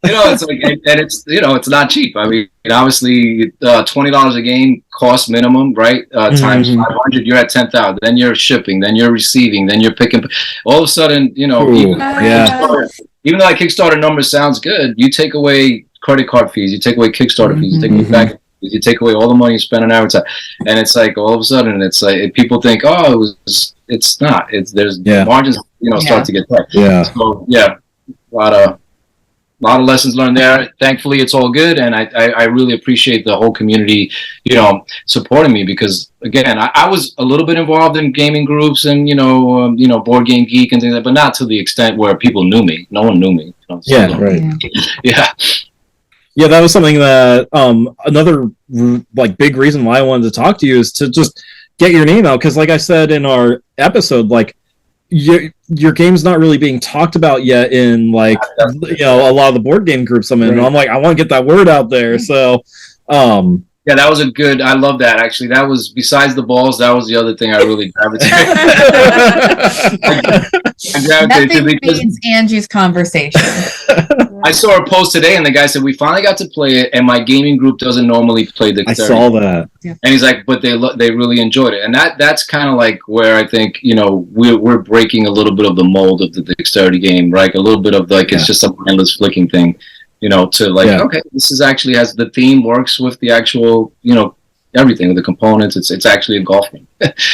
It's like, and it's it's not cheap. I mean, obviously, $20 a game cost minimum, right? Times 500, you're at 10,000. Then you're shipping, then you're receiving, then you're picking. All of a sudden, even though that Kickstarter number sounds good, you take away credit card fees, you take away Kickstarter fees, you take away back fees, you take away all the money you spend on advertising, and it's like all of a sudden, it's like people think, it's not. There's margins, start to get tight. Yeah. So a lot of lessons learned there. Thankfully, it's all good, and I really appreciate the whole community, supporting me, because again, I was a little bit involved in gaming groups and Board Game Geek and things like that, but not to the extent where people knew me. No one knew me. Right. Yeah. Yeah, that was something that another like big reason why I wanted to talk to you is to just get your name out, because like I said in our episode, like your game's not really being talked about yet in like a lot of the board game groups I'm in. And I'm like, I want to get that word out there. So yeah, that was I love that, actually. That was, besides the balls, that was the other thing I really gravitated. Nothing beats Angie's conversation. I saw a post today, and the guy said, we finally got to play it, and my gaming group doesn't normally play the Kickstarter. I saw that. And he's like, but they really enjoyed it. And that's kind of like where I think, we're breaking a little bit of the mold of the Kickstarter game, right? A little bit of like, it's just a mindless flicking thing, to like, okay, this is actually has the theme works with the actual, everything with the components. It's actually a golf game.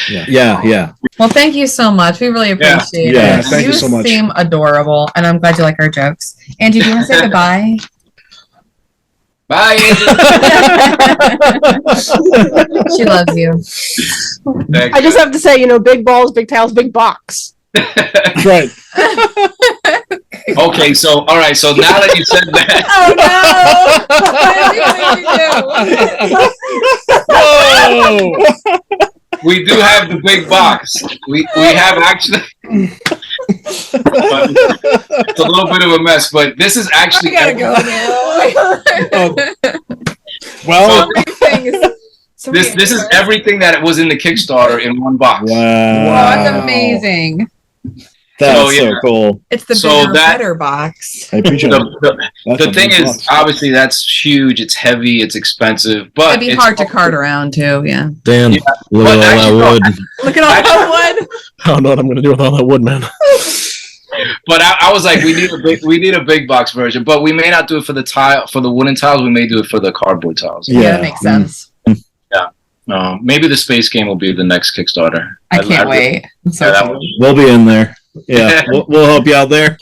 Yeah. Well, thank you so much. We really appreciate it. Thank you so much. You seem adorable, and I'm glad you like our jokes. Angie, do you want to say goodbye? Bye, Angie. She loves you. I just have to say, big balls, big tails, big box. That's right. Okay, so all right, so now that you said that, we do have the big box. We have actually. It's a little bit of a mess, but this is actually. I gotta go now. Well, this is everything that was in the Kickstarter in one box. Wow, that's amazing. That's so cool. It's the bigger, better box. I appreciate it. The thing is, obviously, that's huge. It's heavy. It's expensive, but it'd be hard to cart around too. Yeah. Damn! Yeah. Look at all that wood. Look at all that wood. I don't know what I'm gonna do with all that wood, man. But I was like, we need a big box version, but we may not do it for the wooden tiles. We may do it for the cardboard tiles. Yeah, that makes sense. Maybe the space game will be the next Kickstarter. I can't wait. We'll be in there. Yeah, we'll help you out there.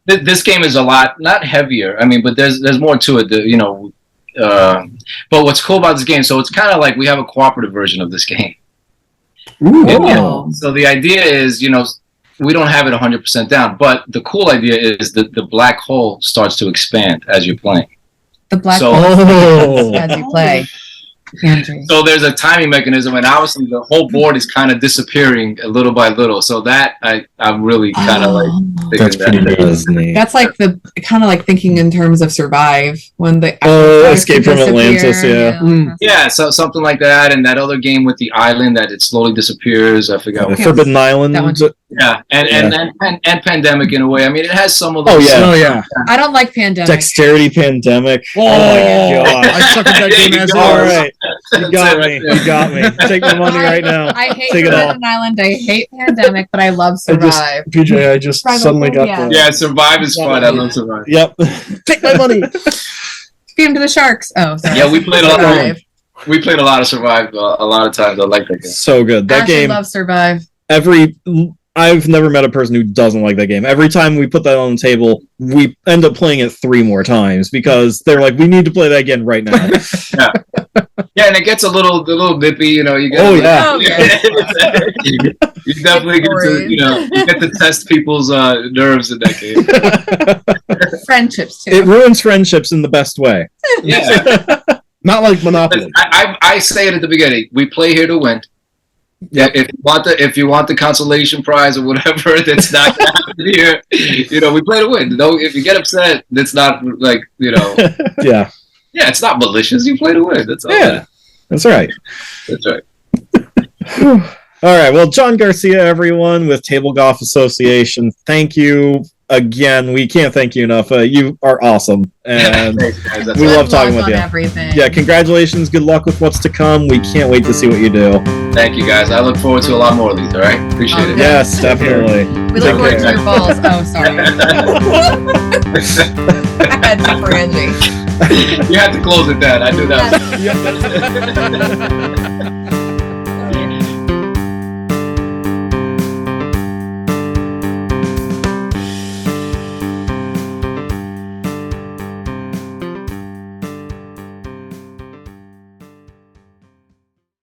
This game is a lot not heavier. I mean, but there's more to it. But what's cool about this game, so it's kind of like we have a cooperative version of this game. Ooh. Oh. So the idea is, we don't have it 100% down, but the cool idea is that the black hole starts to expand as you're playing. The black So- hole as you play. Andrew. So there's a timing mechanism, and obviously the whole board is kind of disappearing little by little. So that I'm really kind of like thinking That's pretty that. Disney. That's like the kind of like thinking in terms of Survive when the Escape from Atlantis, yeah. Yeah, so something like that, and that other game with the island that it slowly disappears. I forgot. The Forbidden Island. That one. Yeah, and Pandemic in a way. I mean, it has some of Oh, those. yeah. Oh yeah. I don't like Pandemic. Dexterity Pandemic. Oh, my god. I suck at that There game you as go. All well. right. You got me. You got me. Take my money right now. I hate Take it all. Forbidden Island. I hate Pandemic, but I love I just, Survive. PJ, I just Survival suddenly got yeah. the Yeah, Survive is fun. I love Survive. Yep. take my money. Feed 'em to the sharks. Oh, sorry. Yeah, we played a lot. Survive. We played a lot of Survive. A lot of times, I like that game. So good. That Ashley game. loves Survive. I've never met a person who doesn't like that game. Every time we put that on the table, we end up playing it 3 more times because they're like, we need to play that again right now. Yeah, and it gets a little nippy. You get. Oh, yeah. Oh, yeah. You definitely get to you get to test people's nerves in that game. Friendships too. It ruins friendships in the best way. Yeah. Not like Monopoly. I say it at the beginning. We play here to win. Yeah, if you want the consolation prize or whatever, that's not gonna happen here. We play to win. No, if you get upset, that's not like Yeah. Yeah, it's not malicious. You play to win. That's all. Yeah. That's right. That's right. All right. Well, John Garcia, everyone with Table Golf Association, thank you again. We can't thank you enough. You are awesome, and Thanks, guys. That's we all. love talking Good luck with on you. Everything. Yeah, congratulations. Good luck with what's to come. We can't wait to see what you do. Thank you, guys. I look forward to a lot more of these. All right, appreciate it. Yeah. Yes, definitely. We Take look forward to care. your balls. Oh, sorry. I had to for Angie. You have to close it down. I do that. Yes.